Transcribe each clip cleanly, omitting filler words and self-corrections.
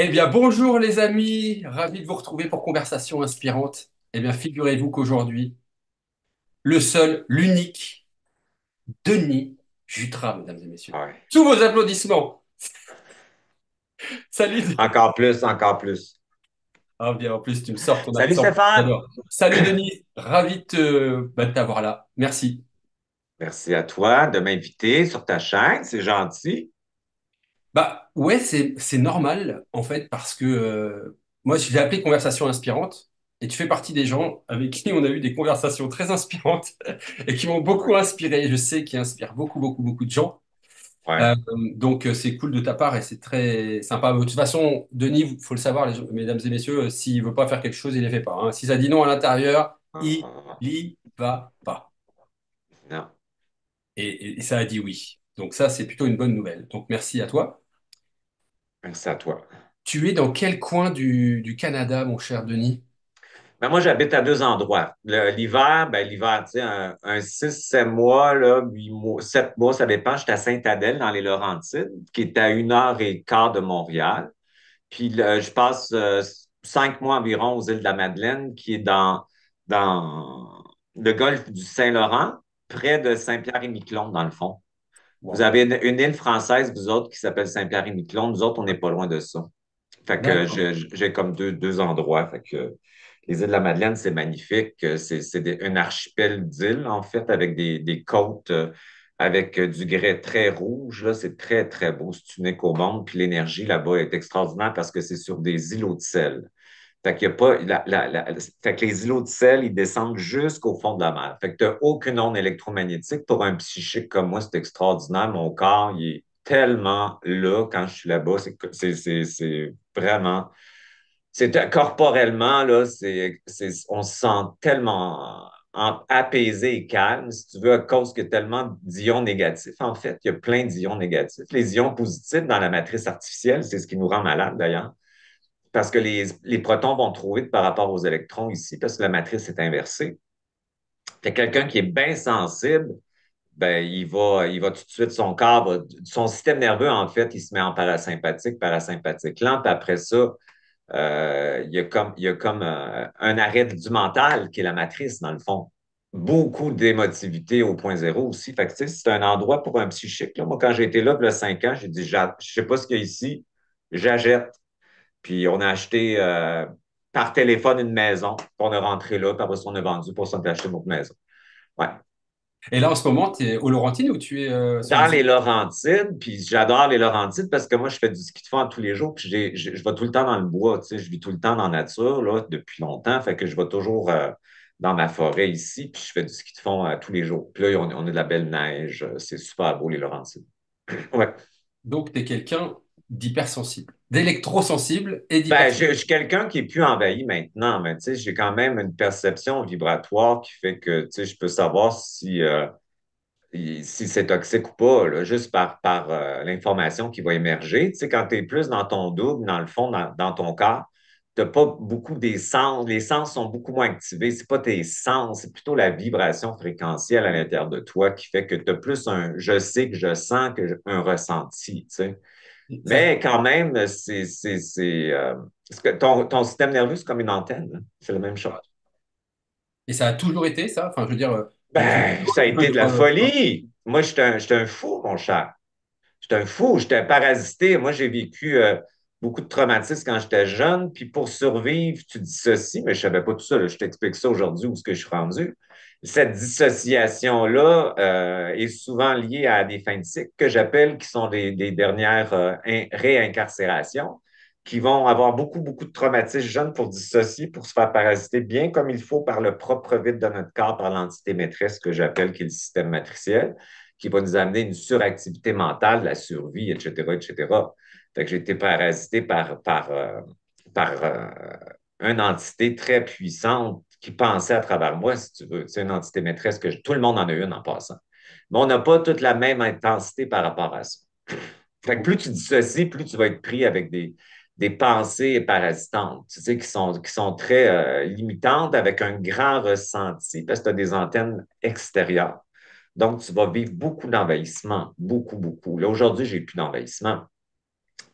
Eh bien, bonjour les amis, ravi de vous retrouver pour Conversation inspirante. Eh bien, figurez-vous qu'aujourd'hui, le seul, l'unique, Denis Jutras, mesdames et messieurs. Ouais. Sous vos applaudissements. Salut. Encore plus, encore plus. Ah bien, en plus, tu me sors ton Salut accent. Stéphane! J'adore. Salut Denis, ravi de t'avoir là. Merci. Merci à toi de m'inviter sur ta chaîne, c'est gentil. Bah ouais, c'est normal en fait parce que moi, je l'ai appelé Conversation inspirante et tu fais partie des gens avec qui on a eu des conversations très inspirantes et qui m'ont beaucoup Ouais. inspiré. Je sais qu'ils inspirent beaucoup, beaucoup, beaucoup de gens. Ouais. Euh, donc c'est cool de ta part et c'est très sympa. De toute façon, Denis, il faut le savoir, mesdames et messieurs, s'il veut pas faire quelque chose, il ne le fait pas, hein. Si ça dit non à l'intérieur, il Ah, y va pas. non, Et ça a dit oui. Donc ça, c'est plutôt une bonne nouvelle. Donc merci à toi. merci à toi. Tu es dans quel coin du Canada, mon cher Denis? Ben, moi, j'habite à deux endroits. L'hiver, l'hiver, tu sais, un 6, 7 mois, là, 8 mois, 7 mois, ça dépend. J'étais à Sainte-Adèle, dans les Laurentides, qui est à 1 heure et quart de Montréal. Puis je passe 5 mois environ aux îles de la Madeleine, qui est dans le golfe du Saint-Laurent, près de Saint-Pierre-et-Miquelon, dans le fond. Vous Wow. avez une île française, vous autres, qui s'appelle Saint-Pierre-et-Miquelon. Nous autres, on n'est pas loin de ça. Fait que D'accord. j'ai comme deux endroits. Fait que les îles de la Madeleine, c'est magnifique. C'est un archipel d'îles, en fait, avec des côtes, avec du grès très rouge. Là, c'est très, très beau. C'est unique au monde. Puis l'énergie là-bas est extraordinaire parce que c'est sur des îlots de sel. Fait qu'il y a pas, fait que les îlots de sel, ils descendent jusqu'au fond de la mer. Fait que tu n'as aucune onde électromagnétique. Pour un psychique comme moi, c'est extraordinaire. Mon corps, il est tellement là quand je suis là-bas. C'est vraiment, corporellement, là, on se sent tellement apaisé et calme, si tu veux, à cause qu'il y a tellement d'ions négatifs. En fait, il y a plein d'ions négatifs. Les ions positifs dans la matrice artificielle, c'est ce qui nous rend malade d'ailleurs, parce que les protons vont trop vite par rapport aux électrons ici, parce que la matrice est inversée. Fait que quelqu'un qui est bien sensible, ben, il va tout de suite, son système nerveux, en fait, il se met en parasympathique, parasympathique lent, puis après ça, il y a comme un arrêt du mental qui est la matrice, dans le fond. Beaucoup d'émotivité au point zéro aussi. Fait que, tu sais, c'est un endroit pour un psychique, là. Moi, quand j'ai été là, il y a 5 ans, j'ai dit, je sais pas ce qu'il y a ici, j'achète. Puis on a acheté par téléphone une maison, puis on est rentré là, puis après ça, on a vendu pour ça, puis acheté notre maison. Ouais. Et là, en ce moment, tu es aux Laurentines ou tu es sur Dans les îles? les Laurentides, puis j'adore les Laurentides parce que moi, je fais du ski de fond tous les jours, puis je vais tout le temps dans le bois, tu sais, je vis tout le temps dans la nature, là, depuis longtemps, fait que je vais toujours dans ma forêt ici, puis je fais du ski de fond tous les jours. Puis là, on a de la belle neige, c'est super beau, les Laurentides. Ouais. Donc, tu es quelqu'un d'hypersensible, d'électrosensible et Ben, d'hypersensible. je suis quelqu'un qui est plus envahi maintenant, mais tu sais, j'ai quand même une perception vibratoire qui fait que, tu sais, je peux savoir si c'est toxique ou pas, là, juste par l'information qui va émerger. Tu sais, quand tu es plus dans ton double, dans le fond, dans ton corps, tu n'as pas beaucoup des sens. Les sens sont beaucoup moins activés. C'est pas tes sens, c'est plutôt la vibration fréquentielle à l'intérieur de toi qui fait que tu as plus un je sais que je sens un ressenti. Tu sais. Mais Exactement. quand même, parce que ton système nerveux, c'est comme une antenne, hein. C'est la même chose. Et ça a toujours été ça? Enfin, je veux dire, tu Ben, ça a peux été de être, la folie. Moi, j'étais un fou, mon cher. J'étais un fou, j'étais parasité. Moi, j'ai vécu beaucoup de traumatismes quand j'étais jeune. Puis pour survivre, tu dissocies, mais je ne savais pas tout ça, là. Je t'explique ça aujourd'hui où ce que je suis rendu. Cette dissociation-là est souvent liée à des fins de cycle que j'appelle qui sont des dernières réincarcérations, qui vont avoir beaucoup, beaucoup de traumatismes jeunes pour dissocier, pour se faire parasiter bien comme il faut par le propre vide de notre corps, par l'entité maîtresse que j'appelle qui est le système matriciel qui va nous amener une suractivité mentale, la survie, etc., etc. Fait que j'ai été parasité par une entité très puissante qui pensait à travers moi, si tu veux. C'est une entité maîtresse que tout le monde en a une en passant. Mais on n'a pas toute la même intensité par rapport à ça. Fait que plus tu dissocies, plus tu vas être pris avec des pensées parasitantes, tu sais, qui sont très limitantes avec un grand ressenti parce que tu as des antennes extérieures. Donc, tu vas vivre beaucoup d'envahissement, beaucoup, beaucoup. Là, aujourd'hui, j'ai plus d'envahissement.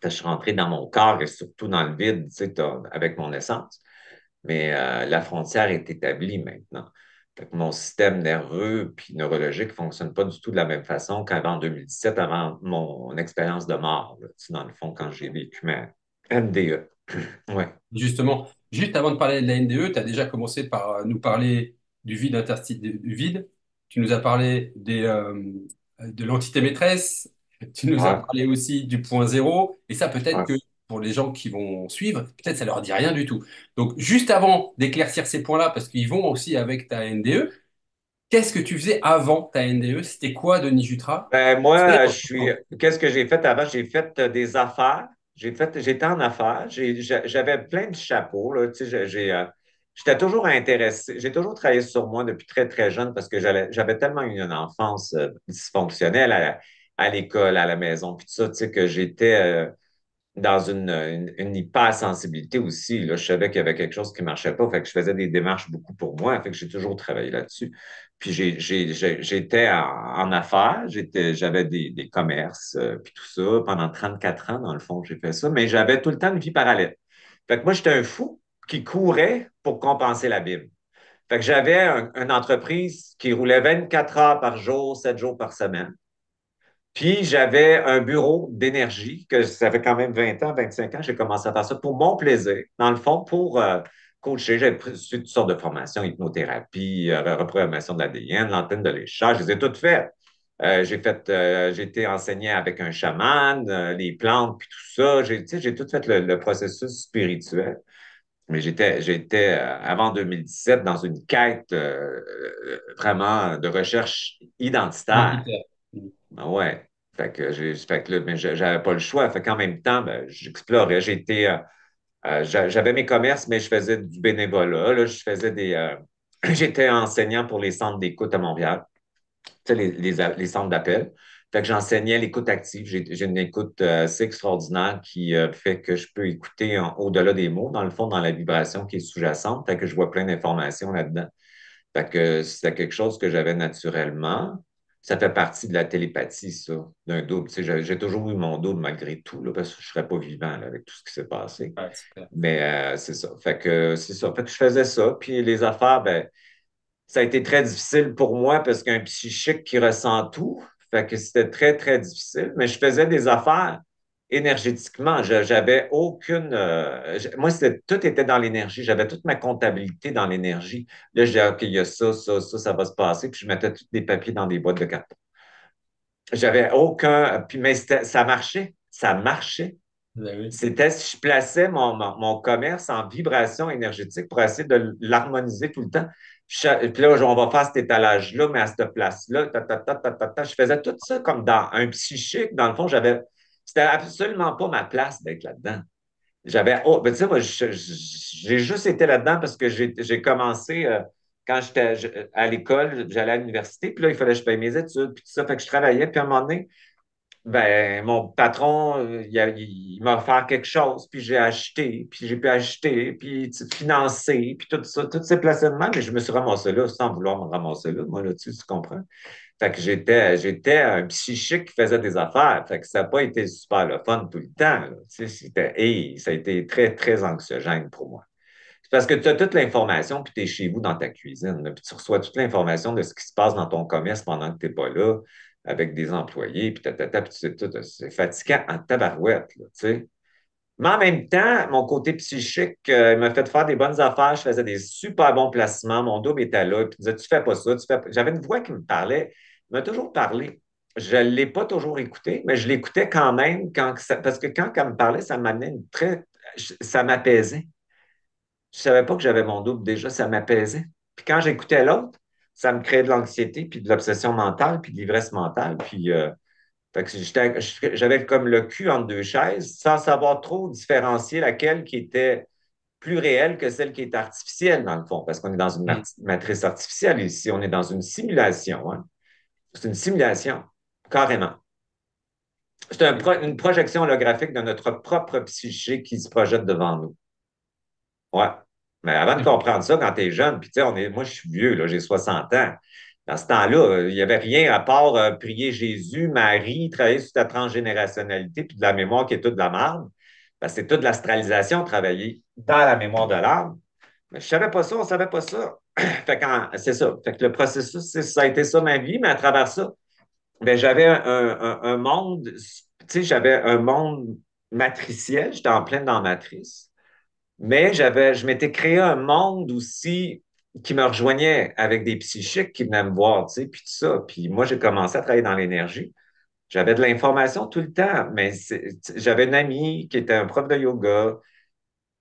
Je suis rentré dans mon corps et surtout dans le vide, tu sais, avec mon essence. Mais la frontière est établie maintenant. Fait que mon système nerveux puis neurologique ne fonctionne pas du tout de la même façon qu'avant 2017, avant mon expérience de mort, là, tu sais, dans le fond, quand j'ai vécu ma MDE. Ouais, Justement, juste avant de parler de la NDE, tu as déjà commencé par nous parler du vide interstitiel du vide. Tu nous as parlé de l'entité maîtresse. Tu nous as ouais, parlé aussi du point zéro. Et ça, peut-être ouais. que pour les gens qui vont suivre, peut-être ça leur dit rien du tout. Donc, juste avant d'éclaircir ces points-là, parce qu'ils vont aussi avec ta NDE, qu'est-ce que tu faisais avant ta NDE? C'était quoi, Denis Jutra? Ben, C'est moi, qu'est-ce que j'ai fait avant? J'ai fait des affaires. J'étais en affaires. J'avais plein de chapeaux, là. Tu sais, j'étais toujours intéressé. J'ai toujours travaillé sur moi depuis très, très jeune parce que j'avais tellement eu une enfance dysfonctionnelle à l'école, à la maison, puis tout ça, tu sais, que j'étais dans une hypersensibilité aussi. Là, je savais qu'il y avait quelque chose qui ne marchait pas, fait que je faisais des démarches beaucoup pour moi, fait que j'ai toujours travaillé là-dessus. Puis j'étais en affaires, j'avais des commerces, puis tout ça. Pendant 34 ans, dans le fond, j'ai fait ça, mais j'avais tout le temps une vie parallèle. Fait que moi, j'étais un fou qui courait pour compenser la Bible. Fait que j'avais une entreprise qui roulait 24 heures par jour, 7 jours par semaine. Puis j'avais un bureau d'énergie, que ça fait quand même 20 ans, 25 ans, j'ai commencé à faire ça pour mon plaisir. Dans le fond, pour coacher, j'ai suivi toutes sortes de formations, hypnothérapie, reprogrammation de l'ADN, l'antenne de l'échange, je les ai toutes faites. J'ai été enseigné avec un chaman, les plantes, puis tout ça. Tu sais, j'ai tout fait le processus spirituel. Mais j'étais avant 2017 dans une quête vraiment de recherche identitaire. identitaire. Ah ouais. Fait que là, mais j'avais pas le choix. Fait qu'en même temps, ben, j'explorais. J'avais mes commerces, mais je faisais du bénévolat. Là, j'étais enseignant pour les centres d'écoute à Montréal, tu sais, les centres d'appel. Fait que j'enseignais l'écoute active. J'ai une écoute assez extraordinaire qui fait que je peux écouter au-delà des mots, dans le fond, dans la vibration qui est sous-jacente. Fait que je vois plein d'informations là-dedans. Fait que c'était quelque chose que j'avais naturellement. Ça fait partie de la télépathie, ça, d'un double. Tu sais, j'ai toujours eu mon double malgré tout, là, parce que je ne serais pas vivant là, avec tout ce qui s'est passé. Ouais, c'est clair. Mais c'est ça. Fait que c'est ça. Fait que je faisais ça. Puis les affaires, ben, ça a été très difficile pour moi parce qu'un psychique qui ressent tout, fait que c'était très, très difficile. Mais je faisais des affaires énergétiquement. J'avais aucune. Moi, tout était dans l'énergie. J'avais toute ma comptabilité dans l'énergie. Là, je disais, OK, il y a ça va se passer. Puis je mettais tous des papiers dans des boîtes de carton. J'avais aucun. Puis, mais ça marchait. Ça marchait. Ben oui. C'était si je plaçais mon commerce en vibration énergétique pour essayer de l'harmoniser tout le temps. Puis là, on va faire cet étalage-là, mais à cette place-là, je faisais tout ça comme dans un psychique. Dans le fond, c'était absolument pas ma place d'être là-dedans. Ben, tu sais, moi, j'ai juste été là-dedans parce que j'ai commencé quand j'étais à l'école, j'allais à l'université, puis là, il fallait que je paye mes études, puis tout ça, fait que je travaillais, puis à un moment donné, ben, mon patron, il m'a offert quelque chose, puis j'ai acheté, puis j'ai pu acheter, puis financer, puis tout ça, tous ces placements, mais je me suis ramassé là sans vouloir me ramasser là, moi, là-dessus, tu comprends? Fait que j'étais un psychique qui faisait des affaires, fait que ça n'a pas été super le fun tout le temps, là. Tu sais, ça a été très, très anxiogène pour moi. C'est parce que tu as toute l'information, puis tu es chez vous dans ta cuisine, là, puis tu reçois toute l'information de ce qui se passe dans ton commerce pendant que tu n'es pas là, avec des employés, puis puis c'est fatigant en tabarouette, là, tu sais. Mais en même temps, mon côté psychique il m'a fait faire des bonnes affaires, je faisais des super bons placements, mon double était là, puis il disait, tu fais pas ça, tu fais pas. J'avais une voix qui me parlait, il m'a toujours parlé. Je ne l'ai pas toujours écouté, mais je l'écoutais quand même, parce que quand elle me parlait, ça m'amenait ça m'apaisait. Je savais pas que j'avais mon double déjà, ça m'apaisait. Puis quand j'écoutais l'autre, ça me créait de l'anxiété, puis de l'obsession mentale, puis de l'ivresse mentale. Puis fait que j'avais comme le cul entre deux chaises, sans savoir trop différencier laquelle qui était plus réelle que celle qui est artificielle, dans le fond, parce qu'on est dans une Hmm. matrice artificielle ici, on est dans une simulation. Hein. C'est une simulation, carrément. C'est une projection holographique de notre propre psyché qui se projette devant nous. Ouais. Mais avant de comprendre ça, quand tu es jeune, puis tu sais, moi, je suis vieux, là, j'ai 60 ans. Dans ce temps-là, il n'y avait rien à part prier Jésus, Marie, travailler sur ta transgénérationnalité, puis de la mémoire qui est toute de la merde. Parce que c'est toute l'astralisation, travailler dans la mémoire de l'âme. Mais je ne savais pas ça, on ne savait pas ça. C'est ça. Fait que le processus, ça a été ça ma vie, mais à travers ça, ben, j'avais un monde, tu sais, j'avais un monde matriciel, j'étais en pleine dans la matrice, mais je m'étais créé un monde aussi qui me rejoignait avec des psychiques qui venaient me voir, tu sais, puis tout ça. Puis moi, j'ai commencé à travailler dans l'énergie. J'avais de l'information tout le temps, mais j'avais une amie qui était un prof de yoga,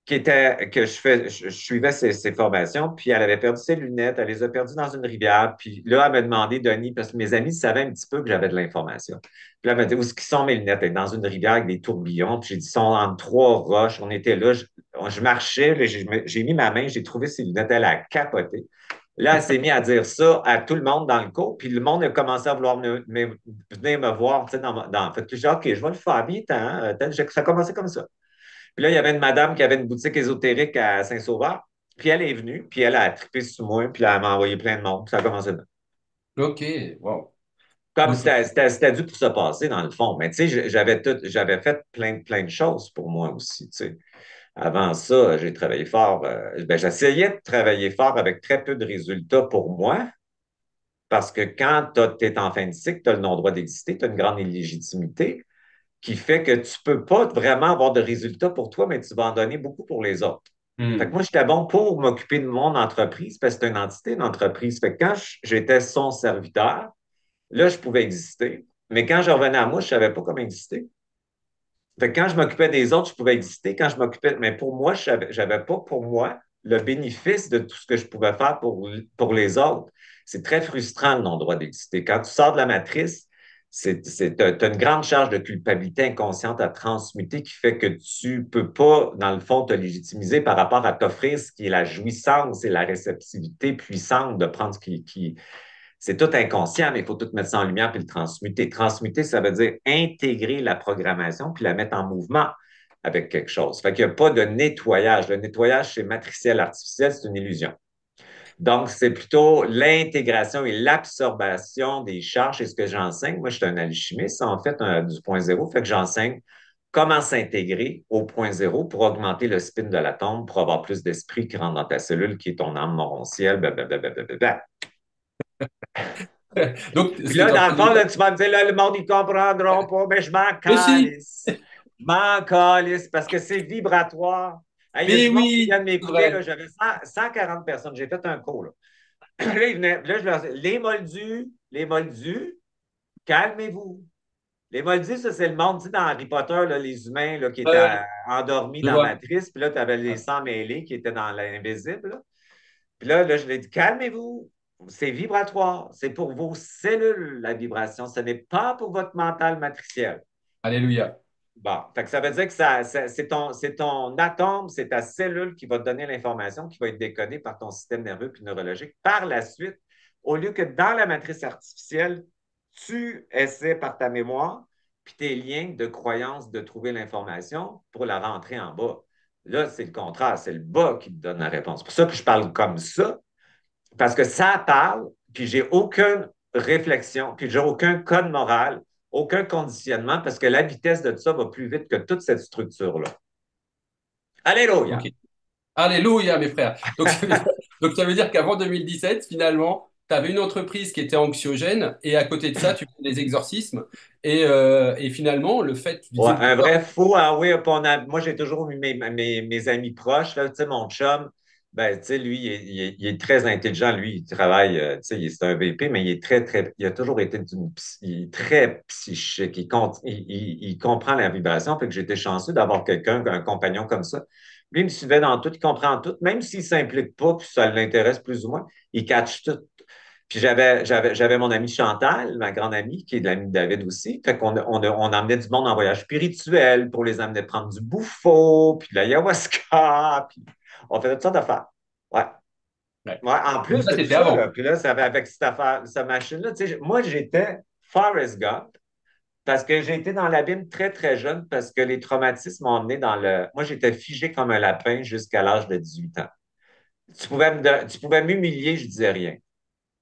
que je suivais ses formations, puis elle avait perdu ses lunettes, elle les a perdues dans une rivière, puis là, elle m'a demandé, Denis, parce que mes amis savaient un petit peu que j'avais de l'information. Puis là, elle m'a dit, où est-ce qu'ils sont mes lunettes? Elle est dans une rivière avec des tourbillons, puis j'ai dit, ils sont entre trois roches, on était là, je marchais, là, j'ai mis ma main, j'ai trouvé ses lunettes, elle a capoté. Là, elle s'est mise à dire ça à tout le monde dans le cours, puis le monde a commencé à vouloir venir me voir, tu sais, Fait que j'ai dit, OK, je vais le faire, bien, ça a commencé comme ça. Puis là, il y avait une madame qui avait une boutique ésotérique à Saint-Sauveur. Puis elle est venue, puis elle a trippé sur moi, puis elle m'a envoyé plein de monde. Puis ça a commencé bien. Ok, wow. Comme Ok. c'était dû pour se passer, dans le fond. Mais tu sais, j'avais fait plein de choses pour moi aussi, tu sais. Avant ça, j'ai travaillé fort. Ben, j'essayais de travailler fort avec très peu de résultats pour moi, parce que quand tu es en fin de cycle, tu as le non-droit d'exister, tu as une grande illégitimité qui fait que tu ne peux pas vraiment avoir de résultats pour toi, mais tu vas en donner beaucoup pour les autres. Fait que Hmm. moi, j'étais bon pour m'occuper de mon entreprise parce que c'est une entité d'entreprise. Fait que quand j'étais son serviteur, là, je pouvais exister. Mais quand je revenais à moi, je ne savais pas comment exister. Fait que quand je m'occupais des autres, je pouvais exister. Quand je m'occupais, mais pour moi, je n'avais pas pour moi le bénéfice de tout ce que je pouvais faire pour les autres. C'est très frustrant le non-droit d'exister. Quand tu sors de la matrice, tu as une grande charge de culpabilité inconsciente à transmuter qui fait que tu ne peux pas, dans le fond, te légitimiser par rapport à t'offrir ce qui est la jouissance et la réceptivité puissante de prendre c'est tout inconscient, mais il faut tout mettre ça en lumière puis le transmuter. Transmuter, ça veut dire intégrer la programmation puis la mettre en mouvement avec quelque chose. Fait qu'il n'y a pas de nettoyage. Le nettoyage chez matriciel artificiel, c'est une illusion. Donc, c'est plutôt l'intégration et l'absorption des charges. C'est ce que j'enseigne. Moi, je suis un alchimiste, en fait, du point zéro. Fait que j'enseigne comment s'intégrer au point zéro pour augmenter le spin de l'atome, pour avoir plus d'esprit qui rentre dans ta cellule, qui est ton âme morontielle, blablabla. Donc, Puis ce que tu là, es en dans train le de me fond, dire. là, tu vas me dire, là, le monde, ils ne comprendront pas, mais je m'en Mais si! calisse. Je m'en calisse parce que c'est vibratoire. Hey, il y a Mais du monde qui oui, vient de c'est m'écouter, là, vrai. j'avais 140 personnes. J'ai fait un cours. Là, là, là, je leur dis, les moldus, calmez-vous. Les moldus, ça, c'est le monde, tu sais, dans Harry Potter, là, les humains là, qui étaient Ouais, endormis je dans la vois. matrice, puis là, tu avais les Ouais. sangs mêlés qui étaient dans l'invisible. Là. Puis là, je lui ai dit, calmez-vous. C'est vibratoire. C'est pour vos cellules, la vibration. Ce n'est pas pour votre mental matriciel. Alléluia. Bon, fait que ça veut dire que c'est ton atome, c'est ta cellule qui va te donner l'information qui va être décodée par ton système nerveux puis neurologique. Par la suite, au lieu que dans la matrice artificielle, tu essaies par ta mémoire puis tes liens de croyance de trouver l'information pour la rentrer en bas. Là, c'est le contraire, c'est le bas qui te donne la réponse. C'est pour ça que je parle comme ça, parce que ça parle, puis j'ai aucune réflexion, puis j'ai aucun code moral, aucun conditionnement, parce que la vitesse de ça va plus vite que toute cette structure-là. Ok. Alléluia! Alléluia, mes frères. Donc, ça veut dire qu'avant 2017, finalement, tu avais une entreprise qui était anxiogène et à côté de ça, tu fais des exorcismes. Et finalement, le fait, tu Ouais, disais tout un à l'heure. vrai fou, ah oui, moi j'ai toujours eu mes amis proches, là, tu sais, mon chum, ben, tu sais, lui, il est très intelligent, lui, il travaille, tu sais, c'est un VP, mais il est il a toujours été il est très psychique, il comprend la vibration, fait que j'étais chanceux d'avoir quelqu'un, un compagnon comme ça. Lui, il me suivait dans tout, il comprend tout, même s'il ne s'implique pas, puis ça l'intéresse plus ou moins, il catch tout. Puis j'avais mon amie Chantal, ma grande amie, qui est de l'amie de David aussi. Fait qu'on emmenait du monde en voyage spirituel pour les amener prendre du bouffo, puis de l'ayahuasca, puis on faisait toutes sortes d'affaires. Ouais. Ouais. Ouais, en Mais plus ça, de tout c'était ça, là, avant. puis là, ça avait avec cette affaire, cette machine-là, tu sais, moi, j'étais Forrest Gump parce que j'ai été dans l'abîme très, très jeune parce que les traumatismes m'ont emmené dans le. Moi, j'étais figé comme un lapin jusqu'à l'âge de 18 ans. Tu pouvais m'humilier, je disais rien.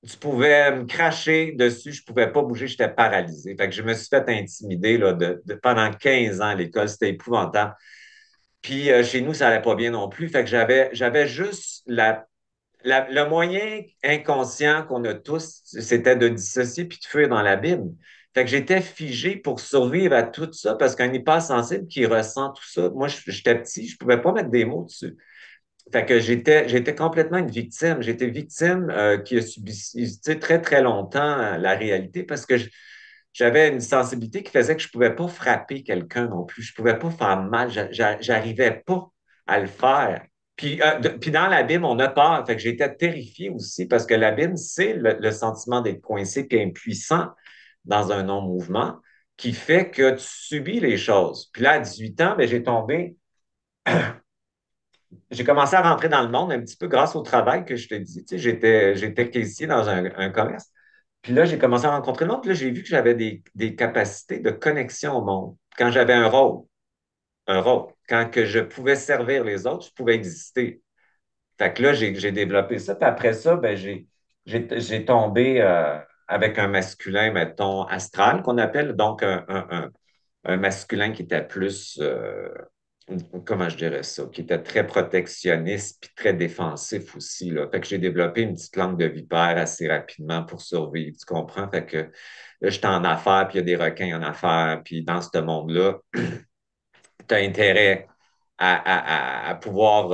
tu pouvais me cracher dessus, je pouvais pas bouger, j'étais paralysé. Fait que je me suis fait intimider là, pendant 15 ans à l'école, c'était épouvantable. Puis chez nous, ça allait pas bien non plus. Fait que j'avais juste le moyen inconscient qu'on a tous, c'était de dissocier puis de fuir dans l'abîme. Fait que j'étais figé pour survivre à tout ça parce qu'un hypersensible qui ressent tout ça, moi, j'étais petit, je pouvais pas mettre des mots dessus. Fait que j'étais complètement une victime. J'étais victime qui a subi tu sais, très, très longtemps la réalité parce que j'avais une sensibilité qui faisait que je ne pouvais pas frapper quelqu'un non plus. Je ne pouvais pas faire mal. J'arrivais pas à le faire. Puis dans l'abîme, on a peur. Fait que j'étais terrifié aussi parce que l'abîme, c'est le sentiment d'être coincé et impuissant dans un non-mouvement qui fait que tu subis les choses. Puis là, à 18 ans, ben, j'ai commencé à rentrer dans le monde un petit peu grâce au travail que je te dis. Tu sais, j'étais caissier dans un commerce. Puis là, j'ai commencé à rencontrer le monde. Puis là, j'ai vu que j'avais des capacités de connexion au monde. Quand j'avais un rôle. Quand que je pouvais servir les autres, je pouvais exister. Fait que là, j'ai développé ça. Puis après ça, ben, j'ai tombé avec un masculin, mettons, astral, qu'on appelle, donc un masculin qui était plus, comment je dirais ça, qui était très protectionniste puis très défensif aussi, là. Fait que j'ai développé une petite langue de vipère assez rapidement pour survivre, tu comprends? Fait que là, j'étais en affaires, puis il y a des requins en affaires, puis dans ce monde-là, tu as intérêt à pouvoir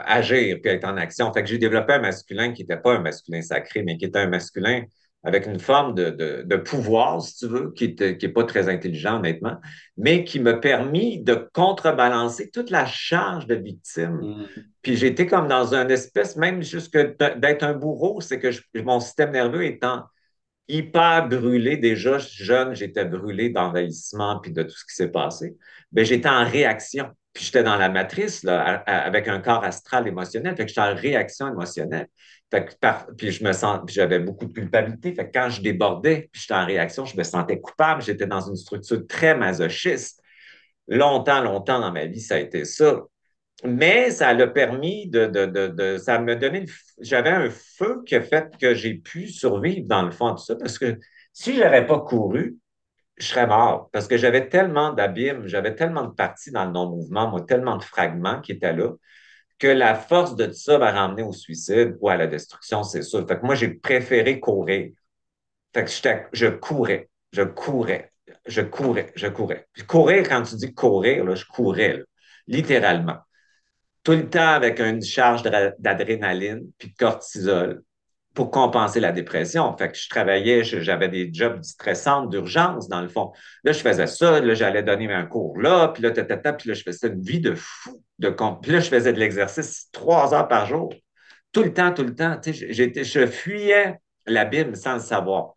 agir puis être en action. Fait que j'ai développé un masculin qui n'était pas un masculin sacré, mais qui était un masculin avec une forme de pouvoir, si tu veux, qui est pas très intelligent, honnêtement, mais qui m'a permis de contrebalancer toute la charge de victime. Mm. Puis j'étais comme dans une espèce, même jusque d'être un bourreau, c'est que mon système nerveux étant hyper brûlé. Déjà, jeune, j'étais brûlé d'envahissement puis de tout ce qui s'est passé. Ben, j'étais en réaction. Puis j'étais dans la matrice, là, avec un corps astral émotionnel. Fait que j'étais en réaction émotionnelle. Fait que puis je me sens, puis j'avais beaucoup de culpabilité. Fait que quand je débordais, puis j'étais en réaction, je me sentais coupable. J'étais dans une structure très masochiste. Longtemps, longtemps dans ma vie, ça a été ça. Mais ça l'a permis ça me donnait, j'avais un feu qui a fait que j'ai pu survivre dans le fond de ça, parce que si je n'aurais pas couru, je serais mort, parce que j'avais tellement d'abîmes, j'avais tellement de parties dans le non-mouvement, moi, tellement de fragments qui étaient là, que la force de tout ça m'a ramené au suicide ou à la destruction, c'est sûr. Fait que moi, j'ai préféré courir. Fait que je courais, je courais, je courais, je courais. Puis courir, quand tu dis courir, là, je courais, là, littéralement tout le temps avec une charge d'adrénaline puis de cortisol pour compenser la dépression. Fait que je travaillais, j'avais des jobs stressants d'urgence, dans le fond. Là, je faisais ça, là, j'allais donner un cours là, puis là, puis là, je faisais une vie de fou. Puis là, je faisais de l'exercice 3 heures par jour. Tout le temps, tout le temps. Tu sais, je fuyais l'abîme sans le savoir.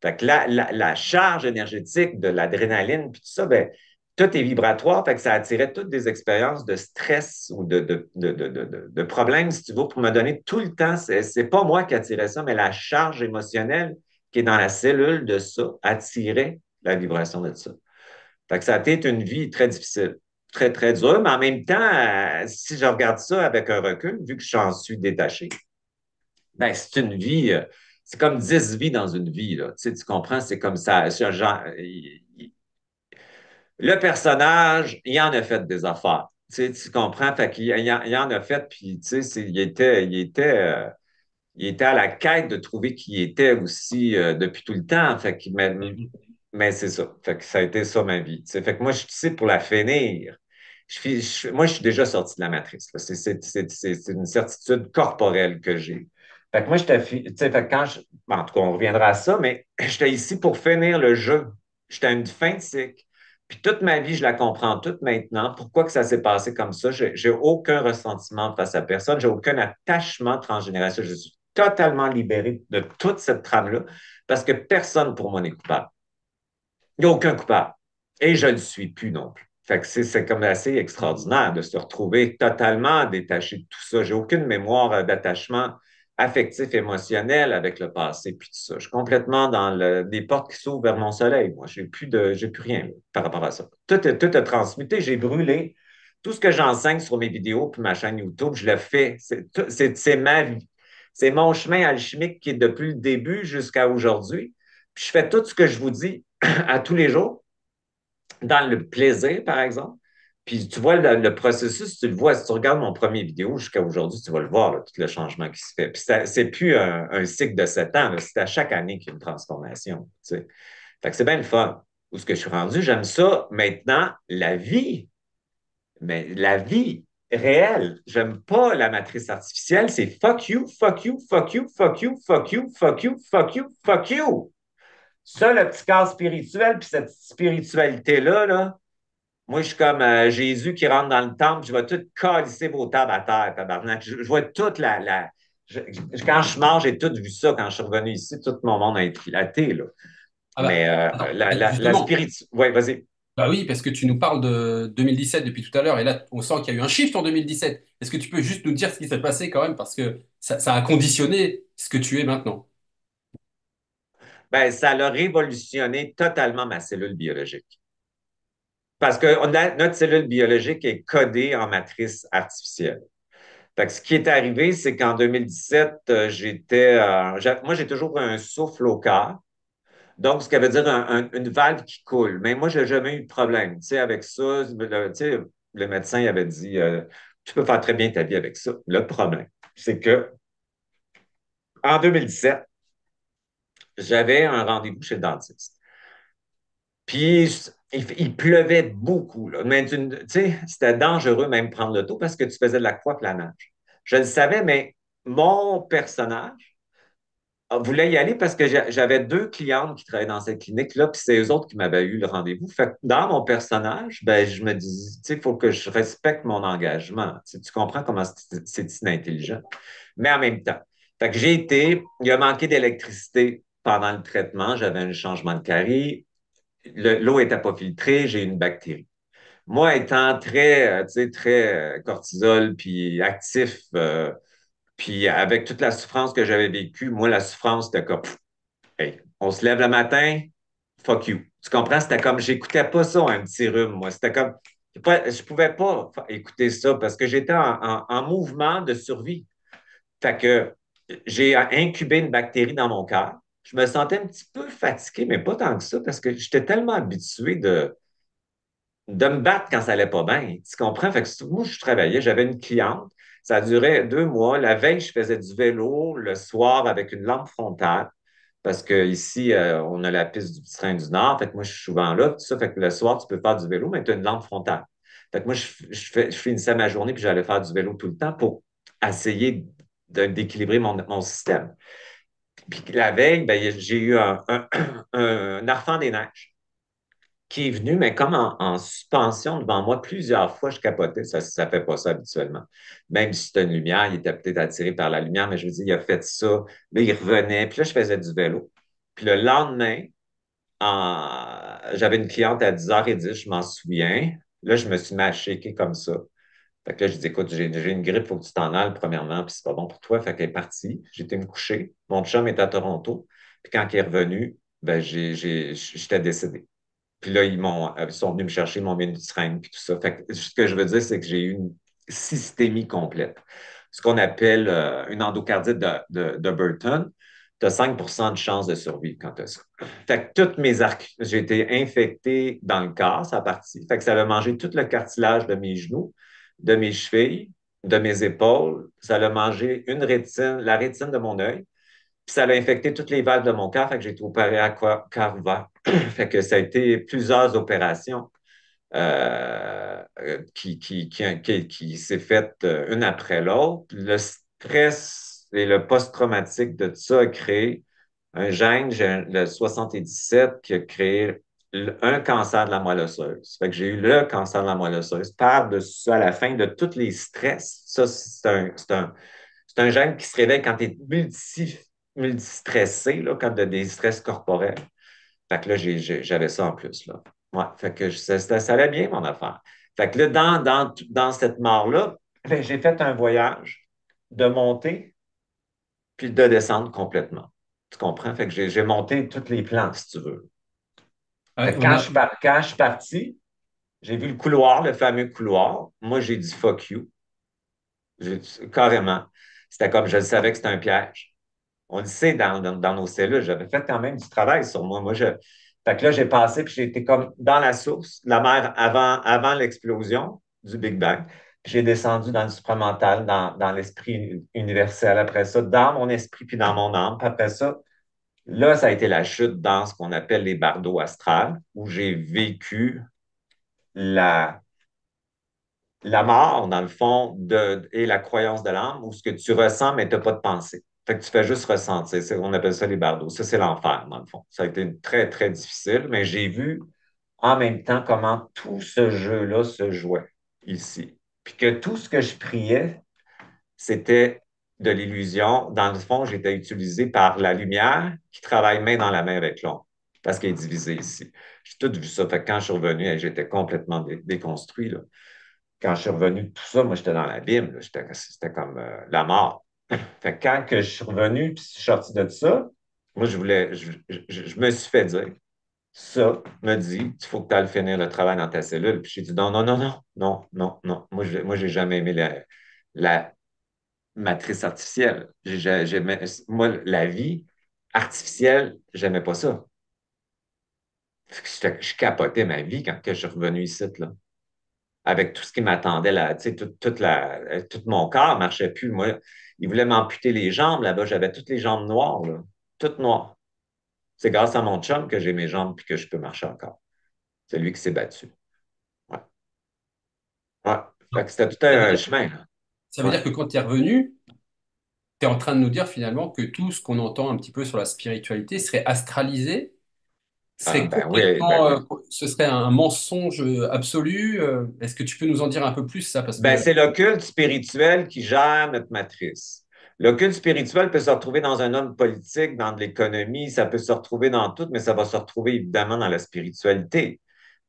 Fait que la charge énergétique de l'adrénaline, puis tout ça, ben, tout est vibratoire, fait que ça attirait toutes des expériences de stress ou de problèmes, si tu veux, pour me donner tout le temps. C'est pas moi qui attirais ça, mais la charge émotionnelle qui est dans la cellule de ça attirait la vibration de ça. Fait que ça a été une vie très difficile, très, très dure, mais en même temps, si je regarde ça avec un recul, vu que j'en suis détaché, ben, c'est une vie, c'est comme 10 vies dans une vie, là. Tu sais, tu comprends? C'est comme ça. Genre, le personnage, il en a fait des affaires. Tu comprends? Fait qu'il en a fait, puis tu sais, il était à la quête de trouver qui il était aussi depuis tout le temps. Mais c'est ça. Fait que ça a été ça ma vie. Tu sais. Fait que moi, je suis ici pour la finir. Moi, je suis déjà sorti de la matrice. Là. C'est une certitude corporelle que j'ai. Fait que moi, tu sais, fait que bon, en tout cas, on reviendra à ça, mais j'étais ici pour finir le jeu. J'étais à une fin de cycle. Puis toute ma vie, je la comprends toute maintenant. Pourquoi que ça s'est passé comme ça? J'ai aucun ressentiment face à personne. J'ai aucun attachement transgénérationnel. Je suis totalement libéré de toute cette trame-là parce que personne pour moi n'est coupable. Il n'y a aucun coupable. Et je ne le suis plus non plus. Fait que c'est comme assez extraordinaire de se retrouver totalement détaché de tout ça. J'ai aucune mémoire d'attachement affectif, émotionnel avec le passé, puis tout ça. Je suis complètement dans des portes qui s'ouvrent vers mon soleil. Moi, j'ai plus rien là, par rapport à ça. Tout est transmuté. J'ai brûlé. Tout ce que j'enseigne sur mes vidéos puis ma chaîne YouTube, je le fais. C'est ma vie. C'est mon chemin alchimique qui est depuis le début jusqu'à aujourd'hui. Puis je fais tout ce que je vous dis à tous les jours, dans le plaisir, par exemple. Puis tu vois le processus, tu le vois, si tu regardes mon premier vidéo jusqu'à aujourd'hui, tu vas le voir, là, tout le changement qui se fait. Puis c'est plus un cycle de 7 ans, là, c'est à chaque année qu'il y a une transformation. Tu sais. Fait que c'est bien le fun. Où ce que je suis rendu, j'aime ça. Maintenant, la vie, mais la vie réelle, j'aime pas la matrice artificielle, c'est fuck you, fuck you, fuck you, fuck you, fuck you, fuck you, fuck you, fuck you. Ça, le petit corps spirituel, puis cette spiritualité-là, là, moi, je suis comme Jésus qui rentre dans le temple, je vais tout calisser vos tables à terre, tabarnak. Je vois toute quand je mange, j'ai tout vu ça. Quand je suis revenu ici, tout mon monde a éclaté, là. Ah Mais bah, attends, la justement, spiritualité... Oui, vas-y. bah oui, parce que tu nous parles de 2017 depuis tout à l'heure, et là, on sent qu'il y a eu un shift en 2017. Est-ce que tu peux juste nous dire ce qui s'est passé quand même, parce que ça a conditionné ce que tu es maintenant. Ben, ça a révolutionné totalement ma cellule biologique. Parce que notre cellule biologique est codée en matrice artificielle. Fait que ce qui est arrivé, c'est qu'en 2017, moi, j'ai toujours un souffle au cœur. Donc, ce qui veut dire une valve qui coule. Mais moi, je n'ai jamais eu de problème. Tu sais, avec ça, tu sais, le médecin il avait dit, tu peux faire très bien ta vie avec ça. Le problème, c'est que en 2017, j'avais un rendez-vous chez le dentiste. Puis, il pleuvait beaucoup, là. Mais tu sais, c'était dangereux même prendre l'auto parce que tu faisais de l'aquaplanage. Je le savais, mais mon personnage voulait y aller parce que j'avais deux clientes qui travaillaient dans cette clinique-là, puis c'est eux autres qui m'avaient eu le rendez-vous. Fait que dans mon personnage, ben, je me dis, tu sais, il faut que je respecte mon engagement. Tu comprends comment c'est inintelligent. Mais en même temps, fait que il a manqué d'électricité pendant le traitement, j'avais un changement de carie, l'eau n'était pas filtrée, j'ai eu une bactérie. Moi, étant tu sais, très cortisol, puis actif, puis avec toute la souffrance que j'avais vécue, moi, la souffrance, c'était comme, pff, hey, on se lève le matin, fuck you. Tu comprends? C'était comme, j'écoutais pas ça, un petit rhume, moi. C'était comme, je pouvais pas écouter ça parce que j'étais en mouvement de survie. Fait que j'ai incubé une bactérie dans mon cœur. Je me sentais un petit peu fatigué, mais pas tant que ça, parce que j'étais tellement habitué de me battre quand ça allait pas bien. Tu comprends? Fait que moi, je travaillais, j'avais une cliente, ça durait 2 mois. La veille, je faisais du vélo le soir avec une lampe frontale. Parce qu'ici, on a la piste du train du Nord. Fait que moi, je suis souvent là. Tout ça, fait que le soir, tu peux faire du vélo, mais tu as une lampe frontale. Fait que moi, je finissais ma journée puis j'allais faire du vélo tout le temps pour essayer d'équilibrer mon système. Puis la veille, ben, j'ai eu un enfant des neiges qui est venu, mais comme en suspension devant moi plusieurs fois, je capotais. Ça ne fait pas ça habituellement. Même si c'était une lumière, il était peut-être attiré par la lumière, mais je veux dire, il a fait ça. Là, il revenait. Puis là, je faisais du vélo. Puis le lendemain, j'avais une cliente à 10h10, je m'en souviens. Là, je me suis mis à shaker comme ça. Fait que là, je dis, écoute, j'ai une grippe, il faut que tu t'en ailles, premièrement, puis c'est pas bon pour toi. Fait qu'elle est partie. J'étais me coucher. Mon chum est à Toronto. Puis quand il est revenu, ben, j'étais décédé. Puis là, ils sont venus me chercher, ils m'ont mis une seringue, puis tout ça. Fait que ce que je veux dire, c'est que j'ai eu une systémie complète. Ce qu'on appelle une endocardite de Burton. Tu as 5 de chance de survie quand tu as ça. Fait que j'ai été infecté dans le corps, ça a parti. Fait que ça a mangé tout le cartilage de mes genoux, de mes chevilles, de mes épaules. Ça a mangé une rétine, la rétine de mon œil. Puis ça a infecté toutes les valves de mon cœur, fait que j'ai été opéré à cœur ouvert. Fait que ça a été plusieurs opérations qui s'est faites une après l'autre. Le stress et le post-traumatique de tout ça a créé un gène, le 77, qui a créé un cancer de la moelle osseuse. Fait que j'ai eu le cancer de la moelle osseuse par-dessus ça, à la fin de tous les stress. Ça, c'est un gène qui se réveille quand tu es multistressé, là, quand tu as des stress corporels. Fait que là, j'avais ça en plus, là. Ouais, fait que ça allait bien, mon affaire. Fait que là, dans cette mort-là, ben, j'ai fait un voyage de monter puis de descendre complètement. Tu comprends? Fait que j'ai monté tous les plans, si tu veux. Fait Ouais, que quand je suis parti, j'ai vu le couloir, le fameux couloir. Moi, j'ai dit fuck you. Carrément. C'était comme je le savais que c'était un piège. On le sait dans nos cellules. J'avais fait quand même du travail sur moi. Fait que là, j'ai passé, puis j'ai été comme dans la source, la mer avant l'explosion du Big Bang. Puis j'ai descendu dans le supramental, dans l'esprit universel. Après ça, dans mon esprit, puis dans mon âme. Puis après ça, là, ça a été la chute dans ce qu'on appelle les bardeaux astrales, où j'ai vécu la, la mort, dans le fond, et la croyance de l'âme, où ce que tu ressens, mais tu n'as pas de pensée. Fait que tu fais juste ressentir. On appelle ça les bardeaux. Ça, c'est l'enfer, dans le fond. Ça a été très, très difficile, mais j'ai vu en même temps comment tout ce jeu-là se jouait ici. Puis que tout ce que je priais, c'était de l'illusion. Dans le fond, j'étais utilisé par la lumière qui travaille main dans la main avec l'ombre, parce qu'elle est divisée ici. J'ai tout vu ça. Fait que quand je suis revenu, j'étais complètement déconstruit, là. Quand je suis revenu de tout ça, moi, j'étais dans l'abîme, là. C'était comme la mort. Fait que quand que je suis revenu, puis je suis sorti de ça, moi, je me suis fait dire, ça me dit, il faut que tu ailles finir le travail dans ta cellule. Puis j'ai dit, non, non, non, non, non, non, non. J'ai jamais aimé la matrice artificielle. Moi, la vie artificielle, j'aimais pas ça. Je capotais ma vie quand que je suis revenu ici, là. Avec tout ce qui m'attendait là, tu sais, tout mon corps marchait plus. Moi, ils voulaient m'amputer les jambes là-bas. J'avais toutes les jambes noires, là. Toutes noires. C'est grâce à mon chum que j'ai mes jambes et que je peux marcher encore. C'est lui qui s'est battu. Ouais. Ouais. Fait Donc, que c'était tout ça veut un dire, chemin, là. ça veut Ouais. dire que quand tu es revenu, tu es en train de nous dire finalement que tout ce qu'on entend un petit peu sur la spiritualité serait astralisé, Ah, serait ben oui, ben complètement, oui. ce serait un mensonge absolu. Est-ce que tu peux nous en dire un peu plus ça? Parce Ben, que c'est l'occulte spirituel qui gère notre matrice. L'occulte spirituel peut se retrouver dans un homme politique, dans de l'économie, ça peut se retrouver dans tout, mais ça va se retrouver évidemment dans la spiritualité.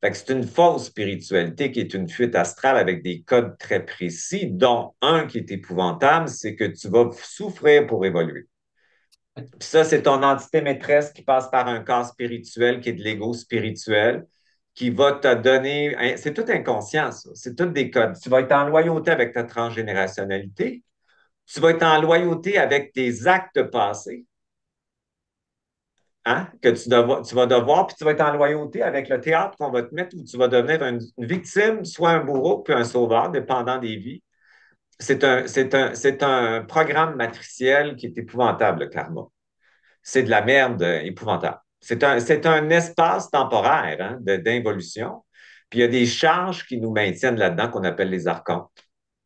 Fait que c'est une fausse spiritualité qui est une fuite astrale avec des codes très précis, dont un qui est épouvantable, c'est que tu vas souffrir pour évoluer. Puis ça, c'est ton entité maîtresse qui passe par un corps spirituel qui est de l'ego spirituel, qui va te donner. C'est tout inconscient, ça. C'est tout des codes. Tu vas être en loyauté avec ta transgénérationnalité. Tu vas être en loyauté avec tes actes passés, hein, que tu vas devoir, puis tu vas être en loyauté avec le théâtre qu'on va te mettre où tu vas devenir une victime, soit un bourreau, puis un sauveur, dépendant des vies. C'est un programme matriciel qui est épouvantable, le karma. C'est de la merde épouvantable. C'est un espace temporaire, hein, d'involution. Puis il y a des charges qui nous maintiennent là-dedans qu'on appelle les archontes.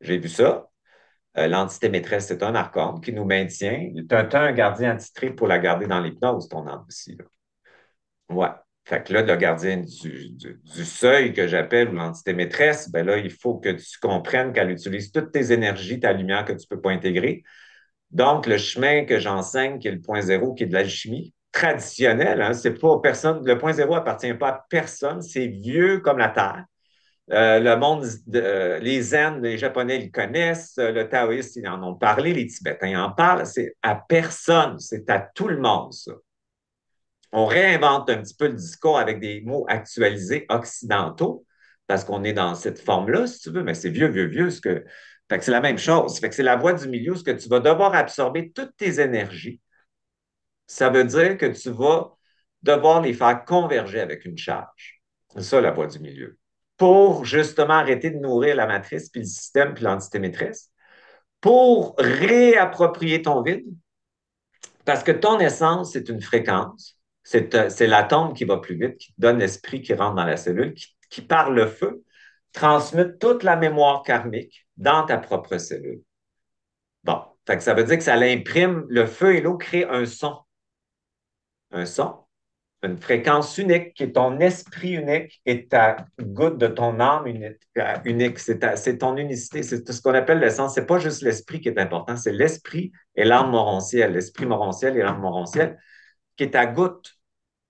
J'ai vu ça. L'entité maîtresse, c'est un archonte qui nous maintient. Tu as un gardien attitré pour la garder dans l'hypnose, ton âme aussi, là. Ouais. Fait que là, le gardien du seuil que j'appelle ou l'entité maîtresse, ben là, il faut que tu comprennes qu'elle utilise toutes tes énergies, ta lumière que tu ne peux pas intégrer. Donc, le chemin que j'enseigne, qui est le point zéro, qui est de l'alchimie traditionnelle, hein, c'est pas personne, le point zéro appartient pas à personne, c'est vieux comme la Terre. Le monde, les Zen, les Japonais, ils connaissent, le taoïste, ils en ont parlé, les Tibétains ils en parlent, c'est à personne, c'est à tout le monde, ça. On réinvente un petit peu le discours avec des mots actualisés occidentaux, parce qu'on est dans cette forme-là, si tu veux, mais c'est vieux, vieux, vieux. Fait que c'est la même chose. Fait que c'est la voie du milieu, ce que tu vas devoir absorber toutes tes énergies. Ça veut dire que tu vas devoir les faire converger avec une charge. C'est ça, la voie du milieu. Pour justement arrêter de nourrir la matrice, puis le système, puis l'entité maîtresse, pour réapproprier ton vide, parce que ton essence, c'est une fréquence. C'est l'atome qui va plus vite, qui te donne l'esprit qui rentre dans la cellule, qui par le feu, transmute toute la mémoire karmique dans ta propre cellule. Bon, fait que ça veut dire que ça l'imprime, le feu et l'eau créent un son, une fréquence unique qui est ton esprit unique et ta goutte de ton âme unique. C'est ton unicité. C'est tout ce qu'on appelle l'essence. C'est pas juste l'esprit qui est important, c'est l'esprit et l'âme morontielle. L'esprit morontiel et l'âme morontielle qui est ta goutte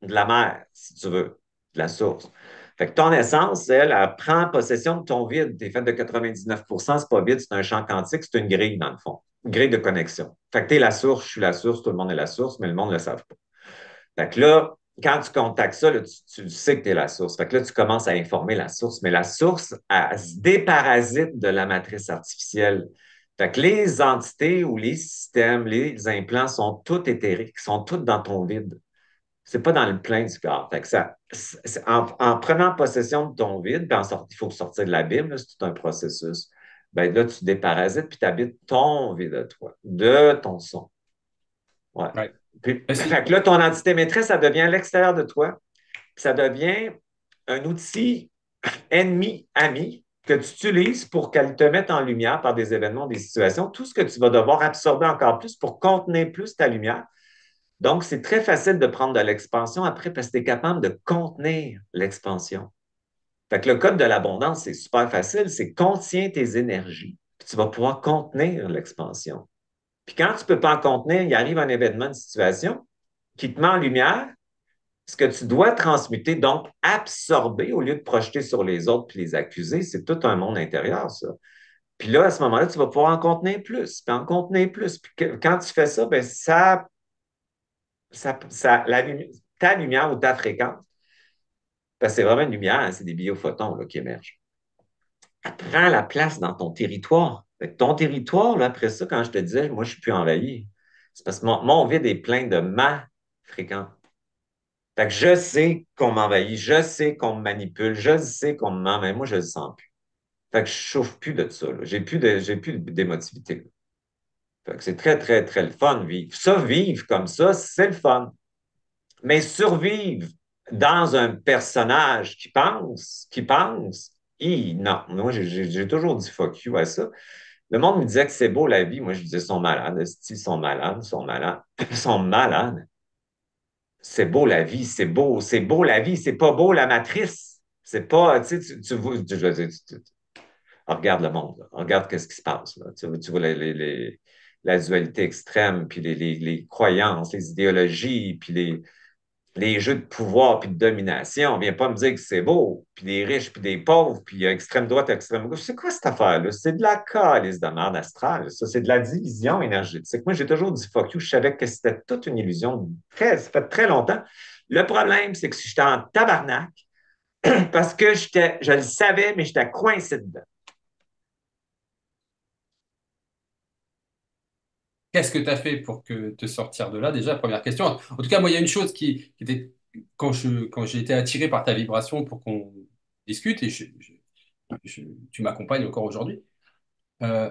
de la mer, si tu veux, de la source. Fait que ton essence, elle prend possession de ton vide. Tu es fait de 99%, c'est pas vide, c'est un champ quantique, c'est une grille, dans le fond. Une grille de connexion. Fait que tu es la source, je suis la source, tout le monde est la source, mais le monde ne le savent pas. Fait que là, quand tu contactes ça, là, tu sais que tu es la source. Fait que là, tu commences à informer la source, mais la source, elle se déparasite de la matrice artificielle. Fait que les entités ou les systèmes, les implants sont tous éthériques, sont tous dans ton vide. C'est pas dans le plein du corps. Fait que en prenant possession de ton vide, puis il faut sortir de l'abîme, c'est tout un processus. Ben là, tu déparasites puis tu habites ton vide de toi, de ton son. Ouais. Ouais. Puis, Parce que- fait que là, ton entité maîtresse, ça devient à l'extérieur de toi. Puis ça devient un outil ennemi-ami que tu utilises pour qu'elle te mette en lumière par des événements, des situations, tout ce que tu vas devoir absorber encore plus pour contenir plus ta lumière. Donc, c'est très facile de prendre de l'expansion après parce que tu es capable de contenir l'expansion. Fait que le code de l'abondance, c'est super facile, c'est contiens tes énergies, puis tu vas pouvoir contenir l'expansion. Puis quand tu ne peux pas en contenir, il arrive un événement, une situation qui te met en lumière, ce que tu dois transmuter, donc absorber au lieu de projeter sur les autres puis les accuser, c'est tout un monde intérieur, ça. Puis là, à ce moment-là, tu vas pouvoir en contenir plus, puis en contenir plus. Puis quand tu fais ça, ben ta lumière ou ta fréquence, parce que c'est vraiment une lumière, hein, c'est des biophotons là, qui émergent. Elle prend la place dans ton territoire. Fait que ton territoire, là, après ça, quand je te disais, moi, je ne suis plus envahi, c'est parce que mon vide est plein de ma fréquence. Fait que je sais qu'on m'envahit, je sais qu'on me manipule, je sais qu'on me ment, mais moi, je ne le sens plus. Fait que je ne chauffe plus de ça. Là. J'ai plus d'émotivité. Là. Fait que c'est très, très, très le fun vivre. Ça, vivre comme ça, c'est le fun. Mais survivre dans un personnage qui pense, non. Moi, j'ai toujours dit fuck you à ça. Le monde me disait que c'est beau la vie. Moi, je disais, ils sont malades. Ils sont malades, ils sont malades. Ils sont malades. C'est beau la vie, c'est beau la vie, c'est pas beau la matrice. C'est pas, tu sais, regarde le monde, là. Regarde qu'est-ce qui se passe. Là. Tu vois la dualité extrême, puis les croyances, les idéologies, puis les jeux de pouvoir puis de domination. On vient pas me dire que c'est beau, puis des riches, puis des pauvres, puis extrême droite, extrême gauche. C'est quoi cette affaire-là? C'est de la calice de merde astrale. Ça, c'est de la division énergétique. Moi, j'ai toujours dit fuck you. Je savais que c'était toute une illusion. Ça fait très longtemps. Le problème, c'est que si j'étais en tabarnak, parce que je le savais, mais j'étais coincé dedans. Qu'est-ce que tu as fait pour te sortir de là? Déjà, première question. En tout cas, moi, il y a une chose qui était quand j'ai été attiré par ta vibration pour qu'on discute, et tu m'accompagnes encore aujourd'hui. euh,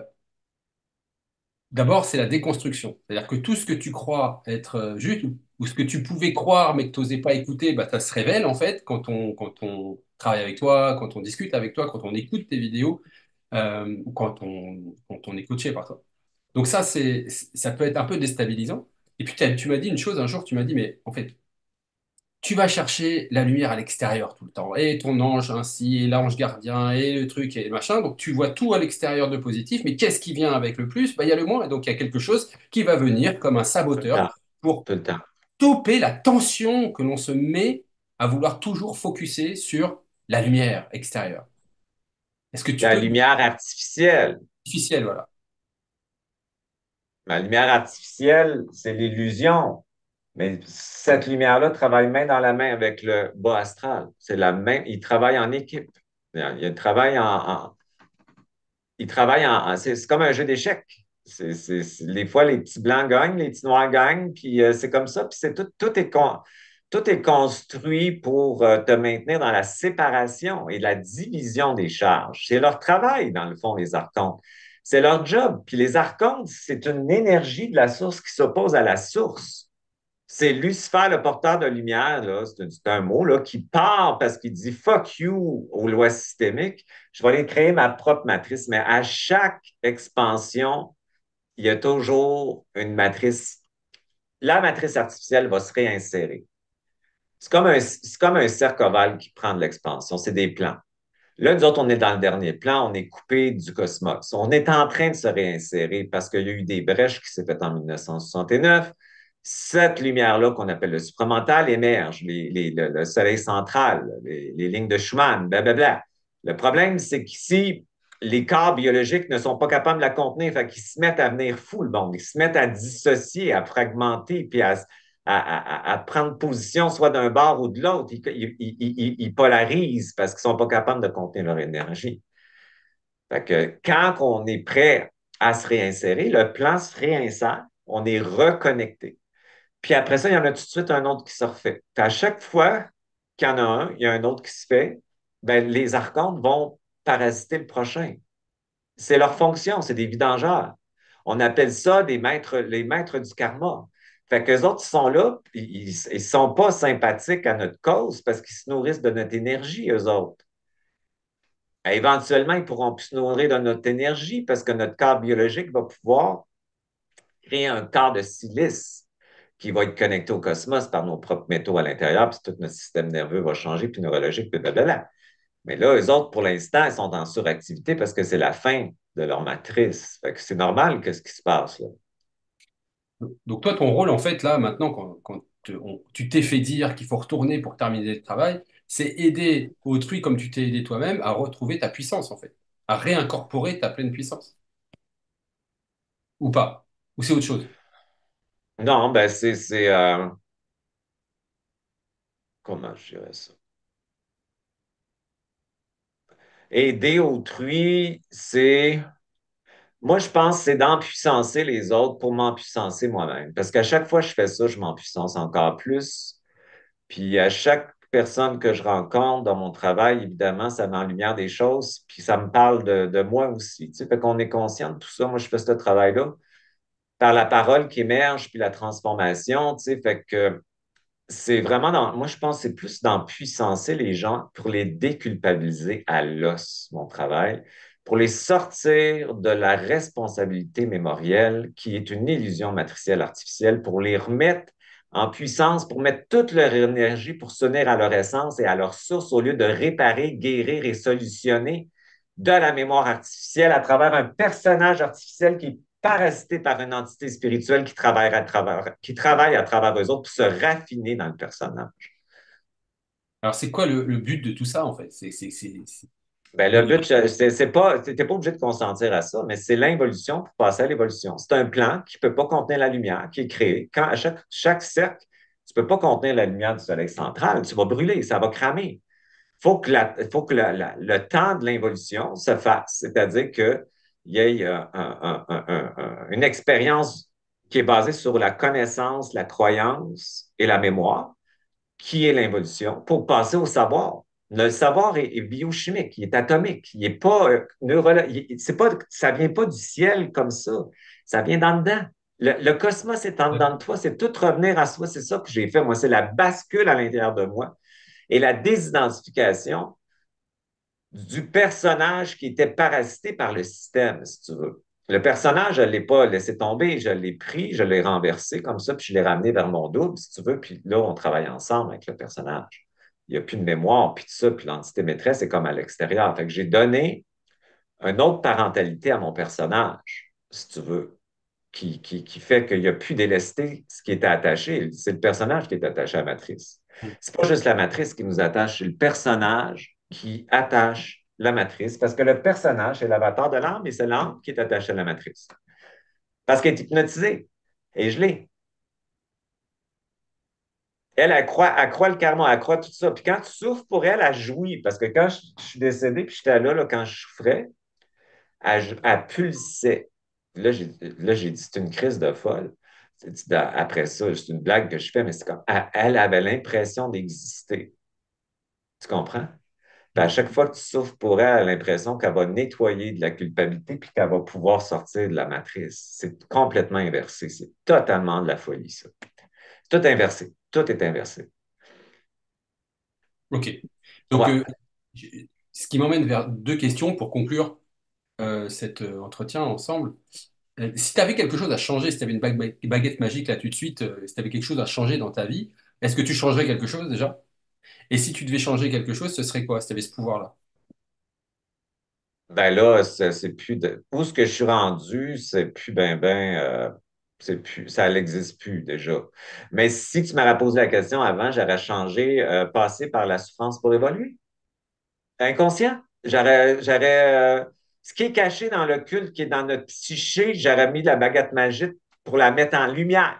D'abord, c'est la déconstruction. C'est-à-dire que tout ce que tu crois être juste, ou ce que tu pouvais croire mais que tu n'osais pas écouter, bah, ça se révèle en fait quand on travaille avec toi, quand on discute avec toi, quand on écoute tes vidéos, ou quand on est coaché par toi. Donc ça, ça peut être un peu déstabilisant. Et puis tu m'as dit une chose un jour, tu m'as dit, mais en fait, tu vas chercher la lumière à l'extérieur tout le temps. Et ton ange ainsi, et l'ange gardien, et le truc, et le machin. Donc tu vois tout à l'extérieur de positif, mais qu'est-ce qui vient avec le plus? Bah, il y a le moins. Et donc il y a quelque chose qui va venir comme un Tout le temps. saboteur pour Tout le temps. stopper la tension que l'on se met à vouloir toujours focuser sur la lumière extérieure. Est-ce que tu La peux... lumière artificielle. Difficile, voilà. La lumière artificielle, c'est l'illusion. Mais cette lumière-là travaille main dans la main avec le bas astral. C'est la même. Ils travaillent en équipe. Ils travaillent c'est comme un jeu d'échecs. Des fois, les petits blancs gagnent, les petits noirs gagnent, puis c'est comme ça. Puis tout est construit pour te maintenir dans la séparation et la division des charges. C'est leur travail, dans le fond, les archontes. C'est leur job. Puis les archontes, c'est une énergie de la source qui s'oppose à la source. C'est Lucifer, le porteur de lumière, là, c'est un mot là, qui part parce qu'il dit fuck you aux lois systémiques. Je vais aller créer ma propre matrice, mais à chaque expansion, il y a toujours une matrice. La matrice artificielle va se réinsérer. C'est comme un cercle ovale qui prend de l'expansion. C'est des plans. Là, nous autres, on est dans le dernier plan, on est coupé du cosmos. On est en train de se réinsérer parce qu'il y a eu des brèches qui s'est faites en 1969. Cette lumière-là, qu'on appelle le supramental, émerge, le soleil central, les lignes de Schumann, blablabla. Le problème, c'est qu'ici, les corps biologiques ne sont pas capables de la contenir, fait qu'ils se mettent à venir fous, le monde. Ils se mettent à dissocier, à fragmenter, puis à prendre position soit d'un bord ou de l'autre. Ils polarisent parce qu'ils ne sont pas capables de contenir leur énergie. Fait que quand on est prêt à se réinsérer, le plan se réinsère, on est reconnecté. Puis après ça, il y en a tout de suite un autre qui se refait. Puis à chaque fois qu'il y en a un, il y a un autre qui se fait, ben, les archontes vont parasiter le prochain. C'est leur fonction, c'est des vidangeurs. On appelle ça les maîtres du karma. Fait qu'eux autres, ils sont là, ils ne sont pas sympathiques à notre cause parce qu'ils se nourrissent de notre énergie, eux autres. Éventuellement, ils pourront plus se nourrir de notre énergie parce que notre corps biologique va pouvoir créer un corps de silice qui va être connecté au cosmos par nos propres métaux à l'intérieur, puis tout notre système nerveux va changer, puis neurologique, puis blablabla. Mais là, eux autres, pour l'instant, ils sont en suractivité parce que c'est la fin de leur matrice. Fait que c'est normal que ce qui se passe là. Donc toi, ton rôle, en fait, là, maintenant, tu t'es fait dire qu'il faut retourner pour terminer le travail, c'est aider autrui comme tu t'es aidé toi-même à retrouver ta puissance, en fait, à réincorporer ta pleine puissance. Ou pas? Ou c'est autre chose? Non, ben comment je dirais ça? Aider autrui, c'est moi, je pense que c'est d'empuissancer les autres pour m'empuissancer moi-même. Parce qu'à chaque fois que je fais ça, je m'empuissance encore plus. Puis à chaque personne que je rencontre dans mon travail, évidemment, ça met en lumière des choses, puis ça me parle de moi aussi. Tu sais, fait qu'on est conscient de tout ça. Moi, je fais ce travail-là par la parole qui émerge, puis la transformation, tu sais, fait que c'est vraiment moi, je pense que c'est plus d'empuissancer les gens pour les déculpabiliser à l'os, mon travail, pour les sortir de la responsabilité mémorielle qui est une illusion matricielle artificielle, pour les remettre en puissance, pour mettre toute leur énergie pour s'unir à leur essence et à leur source au lieu de réparer, guérir et solutionner de la mémoire artificielle à travers un personnage artificiel qui est parasité par une entité spirituelle qui travaille à travers eux autres pour se raffiner dans le personnage. Alors, c'est quoi le but de tout ça, en fait? Ben, De le donner- but, c'est pas, t'es pas obligé de consentir à ça, mais c'est l'involution pour passer à l'évolution. C'est un plan qui peut pas contenir la lumière, qui est créé. Quand à chaque cercle, tu peux pas contenir la lumière du soleil central, tu vas brûler, ça va cramer. Faut que le temps de l'involution se fasse, c'est-à-dire qu'il y ait une expérience qui est basée sur la connaissance, la croyance et la mémoire, qui est l'involution, pour passer au savoir. Le savoir est biochimique, il est atomique, il est pas c'est pas, ça vient pas du ciel comme ça vient d'en dedans. Le cosmos est en dedans de toi, c'est tout revenir à soi, c'est ça que j'ai fait, moi, c'est la bascule à l'intérieur de moi et la désidentification du personnage qui était parasité par le système, si tu veux. Le personnage, je ne l'ai pas laissé tomber, je l'ai pris, je l'ai renversé comme ça, puis je l'ai ramené vers mon double, si tu veux, puis là, on travaille ensemble avec le personnage. Il n'y a plus de mémoire, puis tout ça, puis l'entité maîtresse est comme à l'extérieur. Fait que j'ai donné une autre parentalité à mon personnage, si tu veux, qui fait qu'il n'y a plus délesté ce qui était attaché. C'est le personnage qui est attaché à la matrice. C'est pas juste la matrice qui nous attache, c'est le personnage qui attache la matrice, parce que le personnage est l'avatar de l'âme et c'est l'âme qui est attachée à la matrice. Parce qu'elle est hypnotisée. Et je l'ai. Elle croit le karma, elle croit tout ça. Puis quand tu souffres pour elle, elle jouit. Parce que quand je suis décédé, puis j'étais là, quand je souffrais, elle pulsait. Là, j'ai dit, c'est une crise de folle. Après ça, c'est une blague que je fais, mais c'est comme, elle avait l'impression d'exister. Tu comprends? Puis à chaque fois que tu souffres pour elle, elle a l'impression qu'elle va nettoyer de la culpabilité puis qu'elle va pouvoir sortir de la matrice. C'est complètement inversé. C'est totalement de la folie, ça. C'est tout inversé. Tout est inversé. Ok. Donc, Ouais. ce qui m'emmène vers deux questions pour conclure cet entretien ensemble. Si tu avais quelque chose à changer, si tu avais une baguette magique là tout de suite, si tu avais quelque chose à changer dans ta vie, est-ce que tu changerais quelque chose déjà? Et si tu devais changer quelque chose, ce serait quoi si tu avais ce pouvoir-là? Ben là, c'est plus de. Où ce que je suis rendu, c'est plus c'est plus, ça n'existe plus déjà. Mais si tu m'aurais posé la question avant, j'aurais changé, passer par la souffrance pour évoluer. Inconscient. Ce qui est caché dans le culte, qui est dans notre psyché, j'aurais mis la baguette magique pour la mettre en lumière.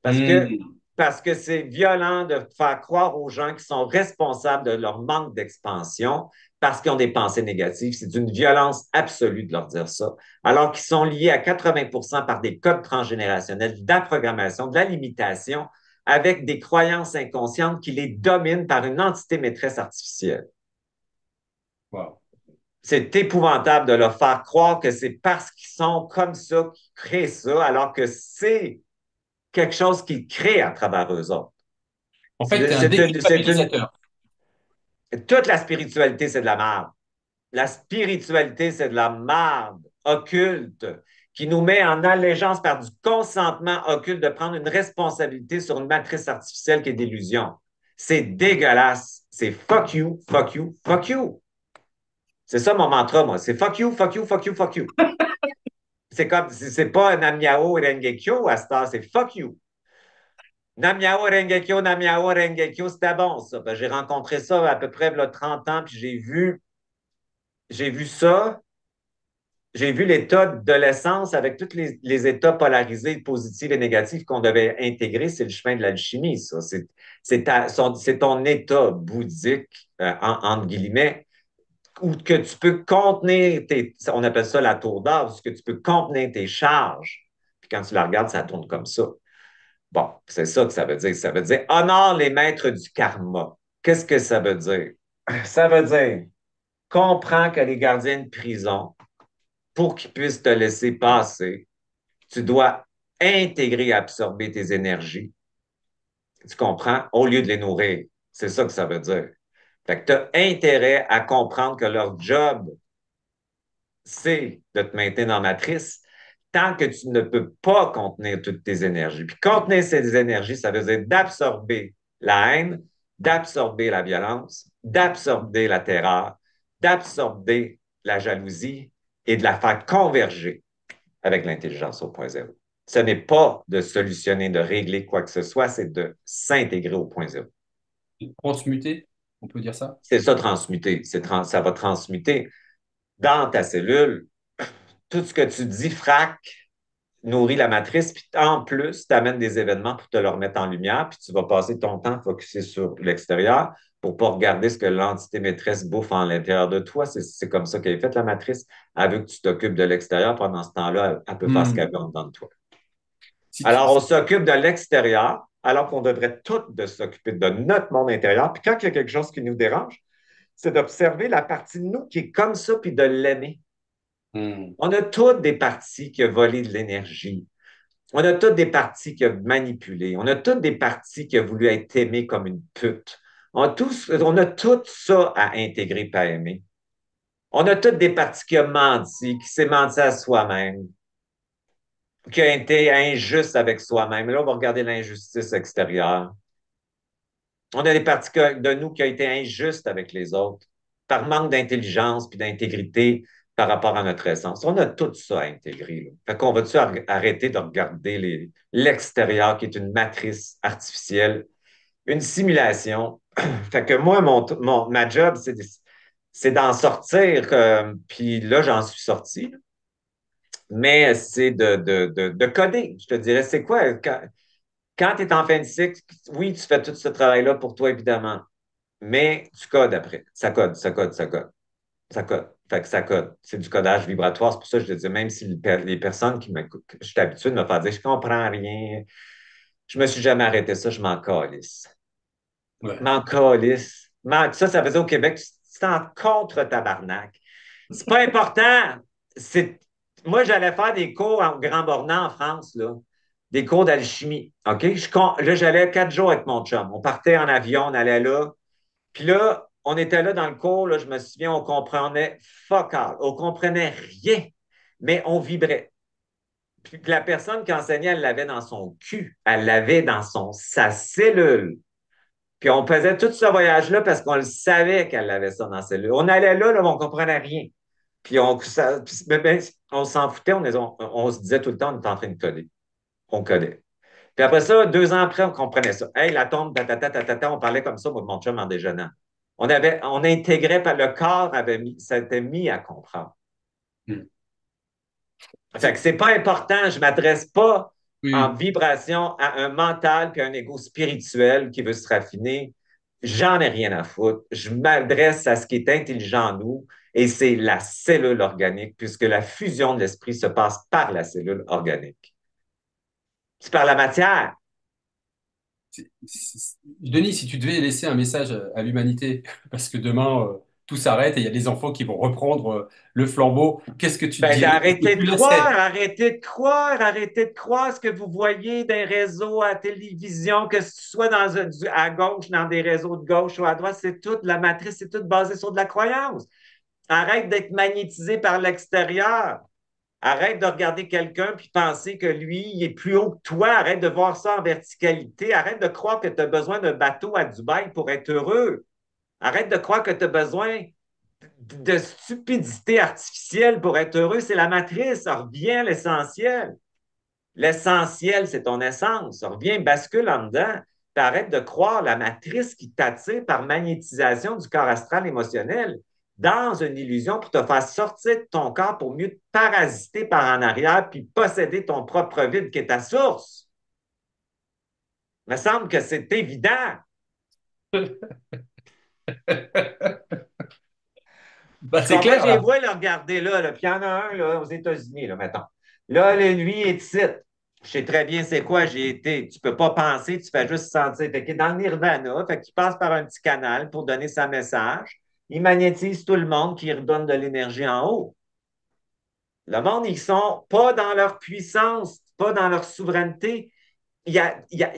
Parce que Hmm. parce que c'est violent de faire croire aux gens qui sont responsables de leur manque d'expansion parce qu'ils ont des pensées négatives. C'est d'une violence absolue de leur dire ça, alors qu'ils sont liés à 80 par des codes transgénérationnels, de la programmation, de la limitation, avec des croyances inconscientes qui les dominent par une entité maîtresse artificielle. Wow. C'est épouvantable de leur faire croire que c'est parce qu'ils sont comme ça qu'ils créent ça, alors que c'est quelque chose qu'ils créent à travers eux autres. En fait, tu es un déculpabilisateur. Toute la spiritualité, c'est de la merde. La spiritualité, c'est de la merde occulte qui nous met en allégeance par du consentement occulte de prendre une responsabilité sur une matrice artificielle qui est d'illusion. C'est dégueulasse. C'est fuck you, fuck you, fuck you. C'est ça mon mantra, moi. C'est fuck you, fuck you, fuck you, fuck you. C'est comme, c'est pas un Namyao Rengekyo à cette heure, c'est fuck you. Namyao Rengekyo, c'était bon, ça. Ben, j'ai rencontré ça à peu près là, 30 ans, puis j'ai vu ça. J'ai vu l'état de l'essence avec tous les états polarisés, positifs et négatifs qu'on devait intégrer. C'est le chemin de l'alchimie, ça. C'est ton état bouddhique, entre guillemets, où que tu peux contenir on appelle ça la tour d'or, où que tu peux contenir tes charges. Puis quand tu la regardes, ça tourne comme ça. Bon, c'est ça que ça veut dire. Ça veut dire honore les maîtres du karma. Qu'est-ce que ça veut dire? Ça veut dire comprends que les gardiens de prison, pour qu'ils puissent te laisser passer, tu dois intégrer et absorber tes énergies. Tu comprends? Au lieu de les nourrir. C'est ça que ça veut dire. Fait que tu as intérêt à comprendre que leur job, c'est de te maintenir dans la matrice tant que tu ne peux pas contenir toutes tes énergies. Puis contenir ces énergies, ça veut dire d'absorber la haine, d'absorber la violence, d'absorber la terreur, d'absorber la jalousie et de la faire converger avec l'intelligence au point zéro. Ce n'est pas de solutionner, de régler quoi que ce soit, c'est de s'intégrer au point zéro. Transmuter, on peut dire ça? C'est ça, transmuter. Ça va transmuter dans ta cellule. Tout ce que tu dis frac nourrit la matrice, puis en plus, tu amènes des événements pour te le remettre en lumière, puis tu vas passer ton temps focusé sur l'extérieur pour ne pas regarder ce que l'entité maîtresse bouffe en l'intérieur de toi. C'est comme ça qu'elle est faite, la matrice. Elle veut que tu t'occupes de l'extérieur. Pendant ce temps-là, elle peut faire ce qu'elle veut en dedans de toi. Si tu- Alors, on s'occupe de l'extérieur, alors qu'on devrait tous de s'occuper de notre monde intérieur. Puis quand il y a quelque chose qui nous dérange, c'est d'observer la partie de nous qui est comme ça, puis de l'aimer. Hmm. On a toutes des parties qui ont volé de l'énergie. On a toutes des parties qui ont manipulé. On a toutes des parties qui ont voulu être aimées comme une pute. On a tout ça à intégrer et à aimer. On a toutes des parties qui ont menti, qui s'est menti à soi-même, qui a été injuste avec soi-même. Là, on va regarder l'injustice extérieure. On a des parties de nous qui ont été injustes avec les autres, par manque d'intelligence puis d'intégrité par rapport à notre essence. On a tout ça à intégrer. Là. Fait qu'on va-tu arrêter de regarder l'extérieur qui est une matrice artificielle, une simulation. Fait que moi, ma job, c'est d'en sortir. Puis là, j'en suis sorti. Mais c'est de coder. Je te dirais, c'est quoi? Quand tu es en fin de cycle, oui, tu fais tout ce travail-là pour toi, évidemment. Mais tu codes après. Ça code, ça code, ça code. Ça code. Fait que ça code. C'est du codage vibratoire. C'est pour ça que je te dis, même si les personnes qui m'écoutent, je suis habitué de me faire dire, je comprends rien, je me suis jamais arrêté ça, je m'en calisse. Ouais. M'en calisse. Ça veut dire au Québec, tu t'en contre-tabarnak. C'est pas important. C'est... Moi, j'allais faire des cours en Grand Bornand en France, là. Des cours d'alchimie. OK? Là, j'allais 4 jours avec mon chum. On partait en avion, on allait là. Puis là, on était là dans le cours, là, je me souviens, on comprenait fuck all. On comprenait rien, mais on vibrait. Puis la personne qui enseignait, elle l'avait dans son cul. Elle l'avait dans sa cellule. Puis on faisait tout ce voyage-là parce qu'on le savait qu'elle avait ça dans la cellule. On allait là, on ne comprenait rien. Puis on s'en foutait, on se disait tout le temps, on était en train de coder. On codait. Puis après ça, 2 ans après, on comprenait ça. Hey, la tombe, on parlait comme ça, moi, de mon chum en déjeunant. On intégrait, le corps s'était mis à comprendre. Hmm. Fait que c'est pas important, je m'adresse pas en Oui. vibration à un mental puis un ego spirituel qui veut se raffiner. J'en ai rien à foutre. Je m'adresse à ce qui est intelligent en nous et c'est la cellule organique, puisque la fusion de l'esprit se passe par la cellule organique. C'est par la matière. Denis, si tu devais laisser un message à l'humanité, parce que demain, tout s'arrête et il y a des enfants qui vont reprendre le flambeau, qu'est-ce que tu te Ben, dirais? Qu'est-ce que arrêtez de tu croire, laisserais? arrêtez de croire ce que vous voyez des réseaux à télévision, que ce soit à gauche, dans des réseaux de gauche ou à droite, c'est toute la matrice, c'est tout basé sur de la croyance. Arrête d'être magnétisé par l'extérieur. Arrête de regarder quelqu'un puis penser que lui, il est plus haut que toi. Arrête de voir ça en verticalité. Arrête de croire que tu as besoin d'un bateau à Dubaï pour être heureux. Arrête de croire que tu as besoin de stupidité artificielle pour être heureux. C'est la matrice. Reviens à l'essentiel. L'essentiel, c'est ton essence. Reviens, bascule en dedans. Puis arrête de croire la matrice qui t'attire par magnétisation du corps astral émotionnel dans une illusion pour te faire sortir de ton corps pour mieux te parasiter par en arrière puis posséder ton propre vide qui est ta source. Il me semble que c'est évident. Bah, Tu c'est comprends? clair, J'ai là. vu le regarder là, puis il y en a un là, aux États-Unis, là, mettons. Là, lui est ici. Je sais très bien c'est quoi j'ai été. Tu peux pas penser, tu fais juste sentir. Fait qu'il est dans le nirvana, fait qu'il passe par un petit canal pour donner sa message. Il magnétise tout le monde qui redonne de l'énergie en haut. Le monde, ils sont pas dans leur puissance, pas dans leur souveraineté. Il y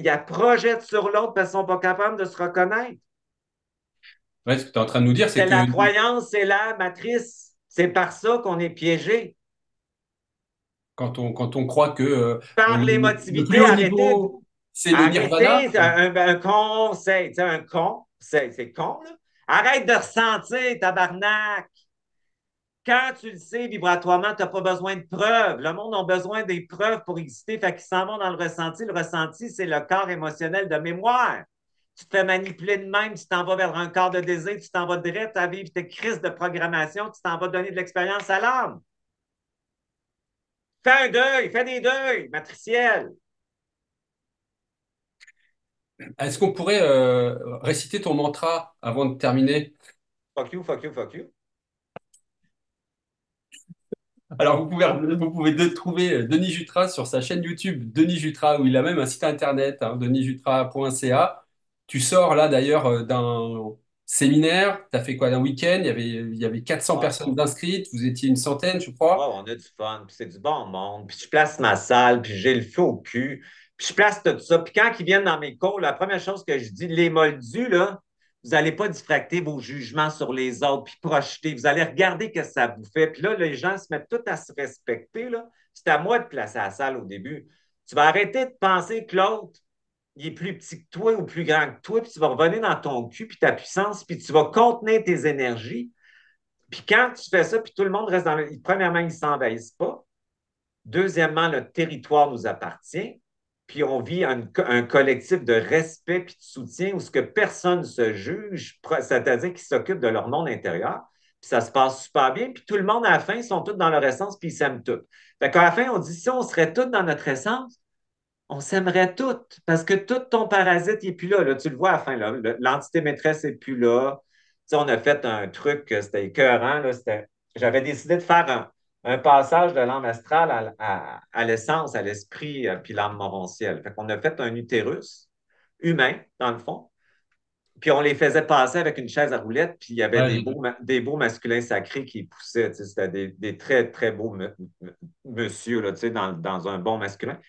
a projette sur l'autre parce qu'ils sont pas capables de se reconnaître. Ouais, ce que tu es en train de nous dire, c'est C'est la que croyance, c'est la matrice. C'est par ça qu'on est piégé. quand on croit que Par le plus l'émotivité, haut niveau, c'est le nirvana, arrêtez un conseil, tu sais, un con, c'est con, là. Arrête de ressentir, tabarnak. Quand tu le sais vibratoirement, tu n'as pas besoin de preuves. Le monde a besoin des preuves pour exister, fait qu'ils s'en vont dans le ressenti. Le ressenti, c'est le corps émotionnel de mémoire. Tu te fais manipuler de même, tu t'en vas vers un corps de désir, tu t'en vas direct à vivre tes crises de programmation, tu t'en vas donner de l'expérience à l'âme. Fais un deuil, fais des deuils matriciels. est-ce qu'on pourrait réciter ton mantra avant de terminer? Fuck you, fuck you, fuck you. Alors, vous pouvez trouver Denis Jutras sur sa chaîne YouTube, Denis Jutras, où il a même un site internet, hein, denisjutras.ca. Tu sors là d'ailleurs d'un séminaire, tu as fait quoi, d'un week-end? Il y avait 400 Ouais, personnes inscrites, vous étiez une centaine, je crois. on a du fun, puis c'est du bon monde, puis je place ma salle, puis j'ai le feu au cul, puis je place tout ça. Puis quand ils viennent dans mes cours, la première chose que je dis, les moldus, là, vous n'allez pas diffracter vos jugements sur les autres, puis projeter. Vous allez regarder ce que ça vous fait. Puis là, les gens se mettent tout à se respecter, là. C'est à moi de placer la salle au début. Tu vas arrêter de penser que l'autre, il est plus petit que toi ou plus grand que toi, puis tu vas revenir dans ton cul, puis ta puissance, puis tu vas contenir tes énergies. Puis quand tu fais ça, puis tout le monde reste dans le. Premièrement, ils ne s'envahissent pas. Deuxièmement, le territoire nous appartient. Puis on vit un collectif de respect puis de soutien où ce que personne ne se juge, c'est-à-dire qu'ils s'occupent de leur monde intérieur. Puis ça se passe super bien. Puis tout le monde, à la fin, ils sont tous dans leur essence puis ils s'aiment tous. Fait qu'à la fin, on dit si on serait tous dans notre essence, on s'aimerait toutes parce que tout ton parasite n'est plus là, là. Tu le vois à la fin, là. L'entité maîtresse n'est plus là. Tu sais, on a fait un truc, c'était écœurant. Là, j'avais décidé de faire un passage de l'âme astrale à l'essence, à l'esprit, puis l'âme morontielle. Fait qu'on a fait un utérus humain, dans le fond, puis on les faisait passer avec une chaise à roulettes, puis il y avait Ouais, des beaux masculins sacrés qui poussaient. Tu sais, c'était des très, très beaux monsieur là, tu sais, dans un bon masculin.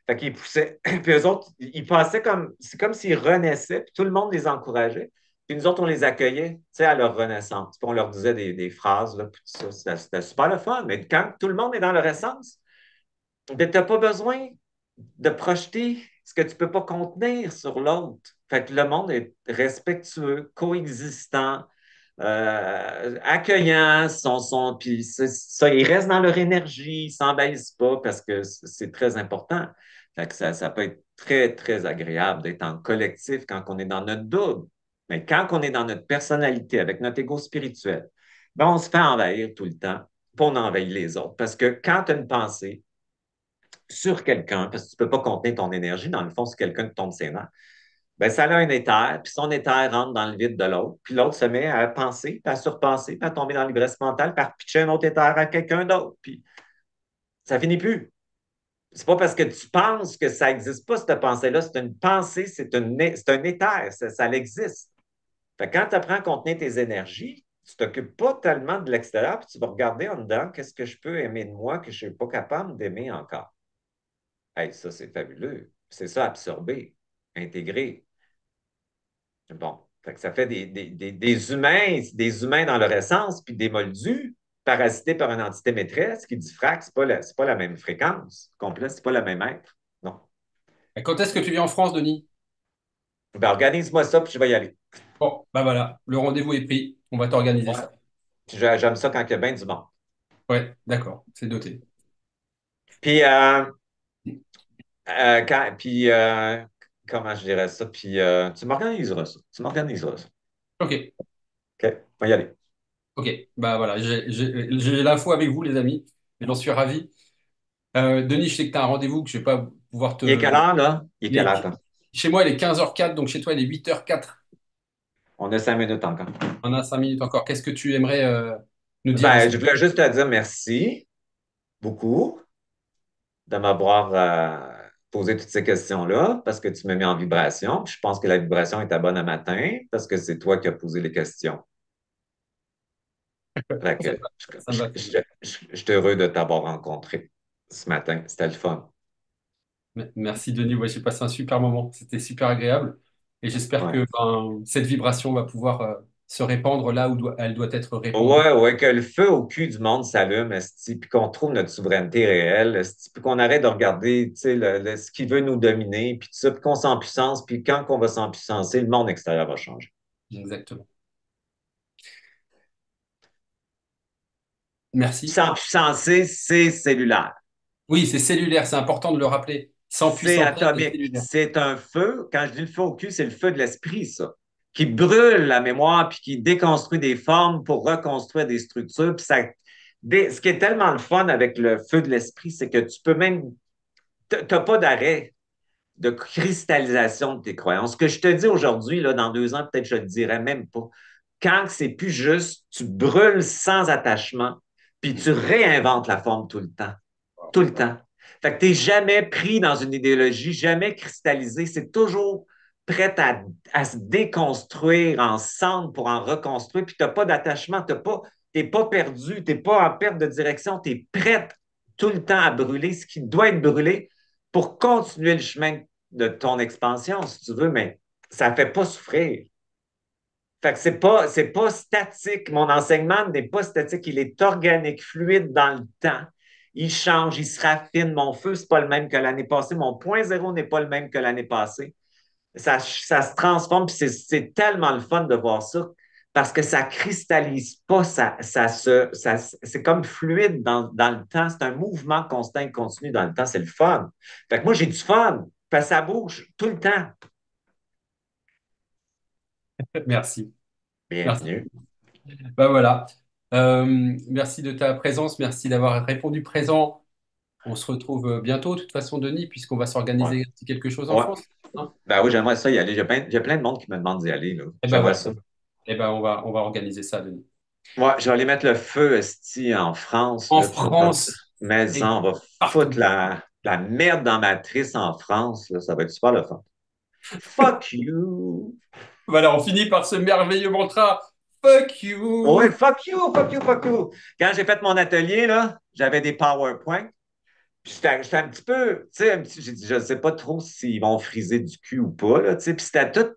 Fait qu'ils poussaient. Puis eux autres, ils passaient comme. C'est comme s'ils renaissaient, puis tout le monde les encourageait. Puis nous autres, on les accueillait, tu sais, à leur renaissance. Puis on leur disait des phrases, là, puis tout ça. C'était super le fun. Mais quand tout le monde est dans leur essence, ben, tu n'as pas besoin de projeter ce que tu ne peux pas contenir sur l'autre. Fait que le monde est respectueux, coexistant, accueillant, puis ça, ils restent dans leur énergie, ils ne s'envahissent pas parce que c'est très important. Fait que ça peut être très, très agréable d'être en collectif quand on est dans notre double. Mais quand on est dans notre personnalité, avec notre ego spirituel, ben on se fait envahir tout le temps, puis on envahit les autres. Parce que quand tu as une pensée, sur quelqu'un, parce que tu ne peux pas contenir ton énergie, dans le fond, c'est quelqu'un qui tombe ses nerfs, ben, ça a un éther, puis son éther rentre dans le vide de l'autre, puis l'autre se met à penser, puis à surpenser, puis à tomber dans l'ivresse mentale, puis à pitcher un autre éther à quelqu'un d'autre, puis ça finit plus. C'est pas parce que tu penses que ça n'existe pas, cette pensée-là. C'est une pensée, c'est un éther, ça existe. Fait que quand tu apprends à contenir tes énergies, tu t'occupes pas tellement de l'extérieur, puis tu vas regarder en dedans qu'est-ce que je peux aimer de moi que je ne suis pas capable d'aimer encore. Hey, ça, c'est fabuleux. C'est ça, absorber, intégrer. Bon, fait que ça fait des humains dans leur essence, puis des moldus parasités par une entité maîtresse qui dit frac, c'est pas la même fréquence. Complet, c'est pas le même être. Non. Et quand est-ce que tu viens en France, Denis? Ben, organise-moi ça, puis je vais y aller. Bon, bah voilà, le rendez-vous est pris. On va t'organiser Ouais. ça. Puis j'aime ça quand il y a bien du monde. Ouais, d'accord, c'est noté. Puis, puis comment je dirais ça? Puis, tu m'organiseras ça. Tu m'organiseras ça. Ok, OK, on va y aller. ok. Bah voilà, j'ai l'info avec vous, les amis. Et j'en suis ravi. Denis, je sais que tu as un rendez-vous que je vais pas pouvoir Il est quelle te. heure, là? Il est il quelle est- heure, toi? Chez moi, il est 15h04, donc chez toi, il est 8h04. On a 5 minutes encore. On a 5 minutes encore. Qu'est-ce que tu aimerais nous dire Ben, je voulais juste te dire merci beaucoup de m'avoir posé toutes ces questions-là parce que tu m'as mis en vibration. Puis je pense que la vibration est à bonne à matin parce que c'est toi qui as posé les questions. Fait Ça, que ça me va très bien. je suis heureux de t'avoir rencontré ce matin. C'était le fun. Merci, Denis. Ouais, j'ai passé un super moment. C'était super agréable. Et j'espère Ouais. que ben, cette vibration va pouvoir se répandre là où elle doit être répandue. Ouais, ouais, que le feu au cul du monde s'allume, esti, puis qu'on trouve notre souveraineté réelle, esti, puis qu'on arrête de regarder, tu sais, ce qui veut nous dominer, puis tout ça, puis qu'on s'empuissance, puis quand on va s'empuissancer, le monde extérieur va changer. Exactement. Puis Merci. s'empuissancer, c'est cellulaire. Oui, c'est cellulaire. C'est important de le rappeler. Sans C'est puissance et atomique. cellulaire. C'est un feu. Quand je dis le feu au cul, c'est le feu de l'esprit, ça, qui brûle la mémoire, puis qui déconstruit des formes pour reconstruire des structures. Puis ça, ce qui est tellement le fun avec le feu de l'esprit, c'est que tu peux même, t'as pas d'arrêt de cristallisation de tes croyances. Ce que je te dis aujourd'hui, là, dans 2 ans, peut-être je ne te dirai même pas. Quand c'est plus juste, tu brûles sans attachement, puis tu réinventes la forme tout le temps. Tout le temps. Fait que tu n'es jamais pris dans une idéologie, jamais cristallisé. C'est toujours prêt à se déconstruire ensemble pour en reconstruire. Puis tu n'as pas d'attachement, tu n'es pas perdu, tu n'es pas en perte de direction, tu es prête tout le temps à brûler ce qui doit être brûlé pour continuer le chemin de ton expansion, si tu veux, mais ça ne fait pas souffrir. Fait que c'est pas statique. Mon enseignement n'est pas statique. Il est organique, fluide dans le temps. Il change, il se raffine. Mon feu, c'est pas le même que l'année passée. Mon point zéro n'est pas le même que l'année passée. Ça se transforme, puis c'est tellement le fun de voir ça parce que ça cristallise pas, c'est comme fluide dans le temps. C'est un mouvement constant et continu dans le temps. C'est le fun. Fait que moi, j'ai du fun. Fait que ça bouge tout le temps. Merci. Merci. Bienvenue. Ben voilà. Merci de ta présence. Merci d'avoir répondu présent. On se retrouve bientôt, de toute façon, Denis, puisqu'on va Ouais. s'organiser quelque chose en Ouais. France. Hein. Ben oui, j'aimerais ça y aller. Il y a plein de monde qui me demande d'y aller, là. Eh ben J'aimerais voilà. ça. Eh ben on va organiser ça, Denis. Ouais, je vais aller mettre le feu, esti, en France, En là, puis je vais faire France et maison, on va foutre partout. la merde dans ma trisse en France, là. Ça va être super le fun. Fuck you! Voilà, on finit par ce merveilleux mantra. Fuck Oui, you! fuck you, fuck you, fuck you! Quand j'ai fait mon atelier, là, j'avais des PowerPoint. Puis j'étais un petit peu, tu sais, j'ai dit, je ne sais pas trop s'ils vont friser du cul ou pas, là, tu sais. Puis c'était tout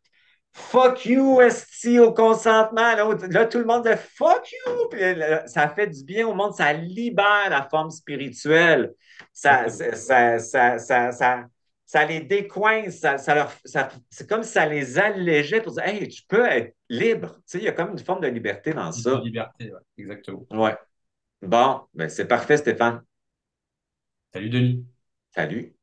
fuck you, esti, au consentement. Là, tout le monde dit fuck you. Puis là, ça fait du bien au monde, ça libère la forme spirituelle. Exactement. Ça les décoince, c'est comme si ça les allégeait pour dire hey, tu peux être libre. Tu sais, il y a comme une forme de liberté dans De ça. liberté, ouais, exactement. Ouais. Bon, ben c'est parfait, Stéphane. Salut, Denis. Salut.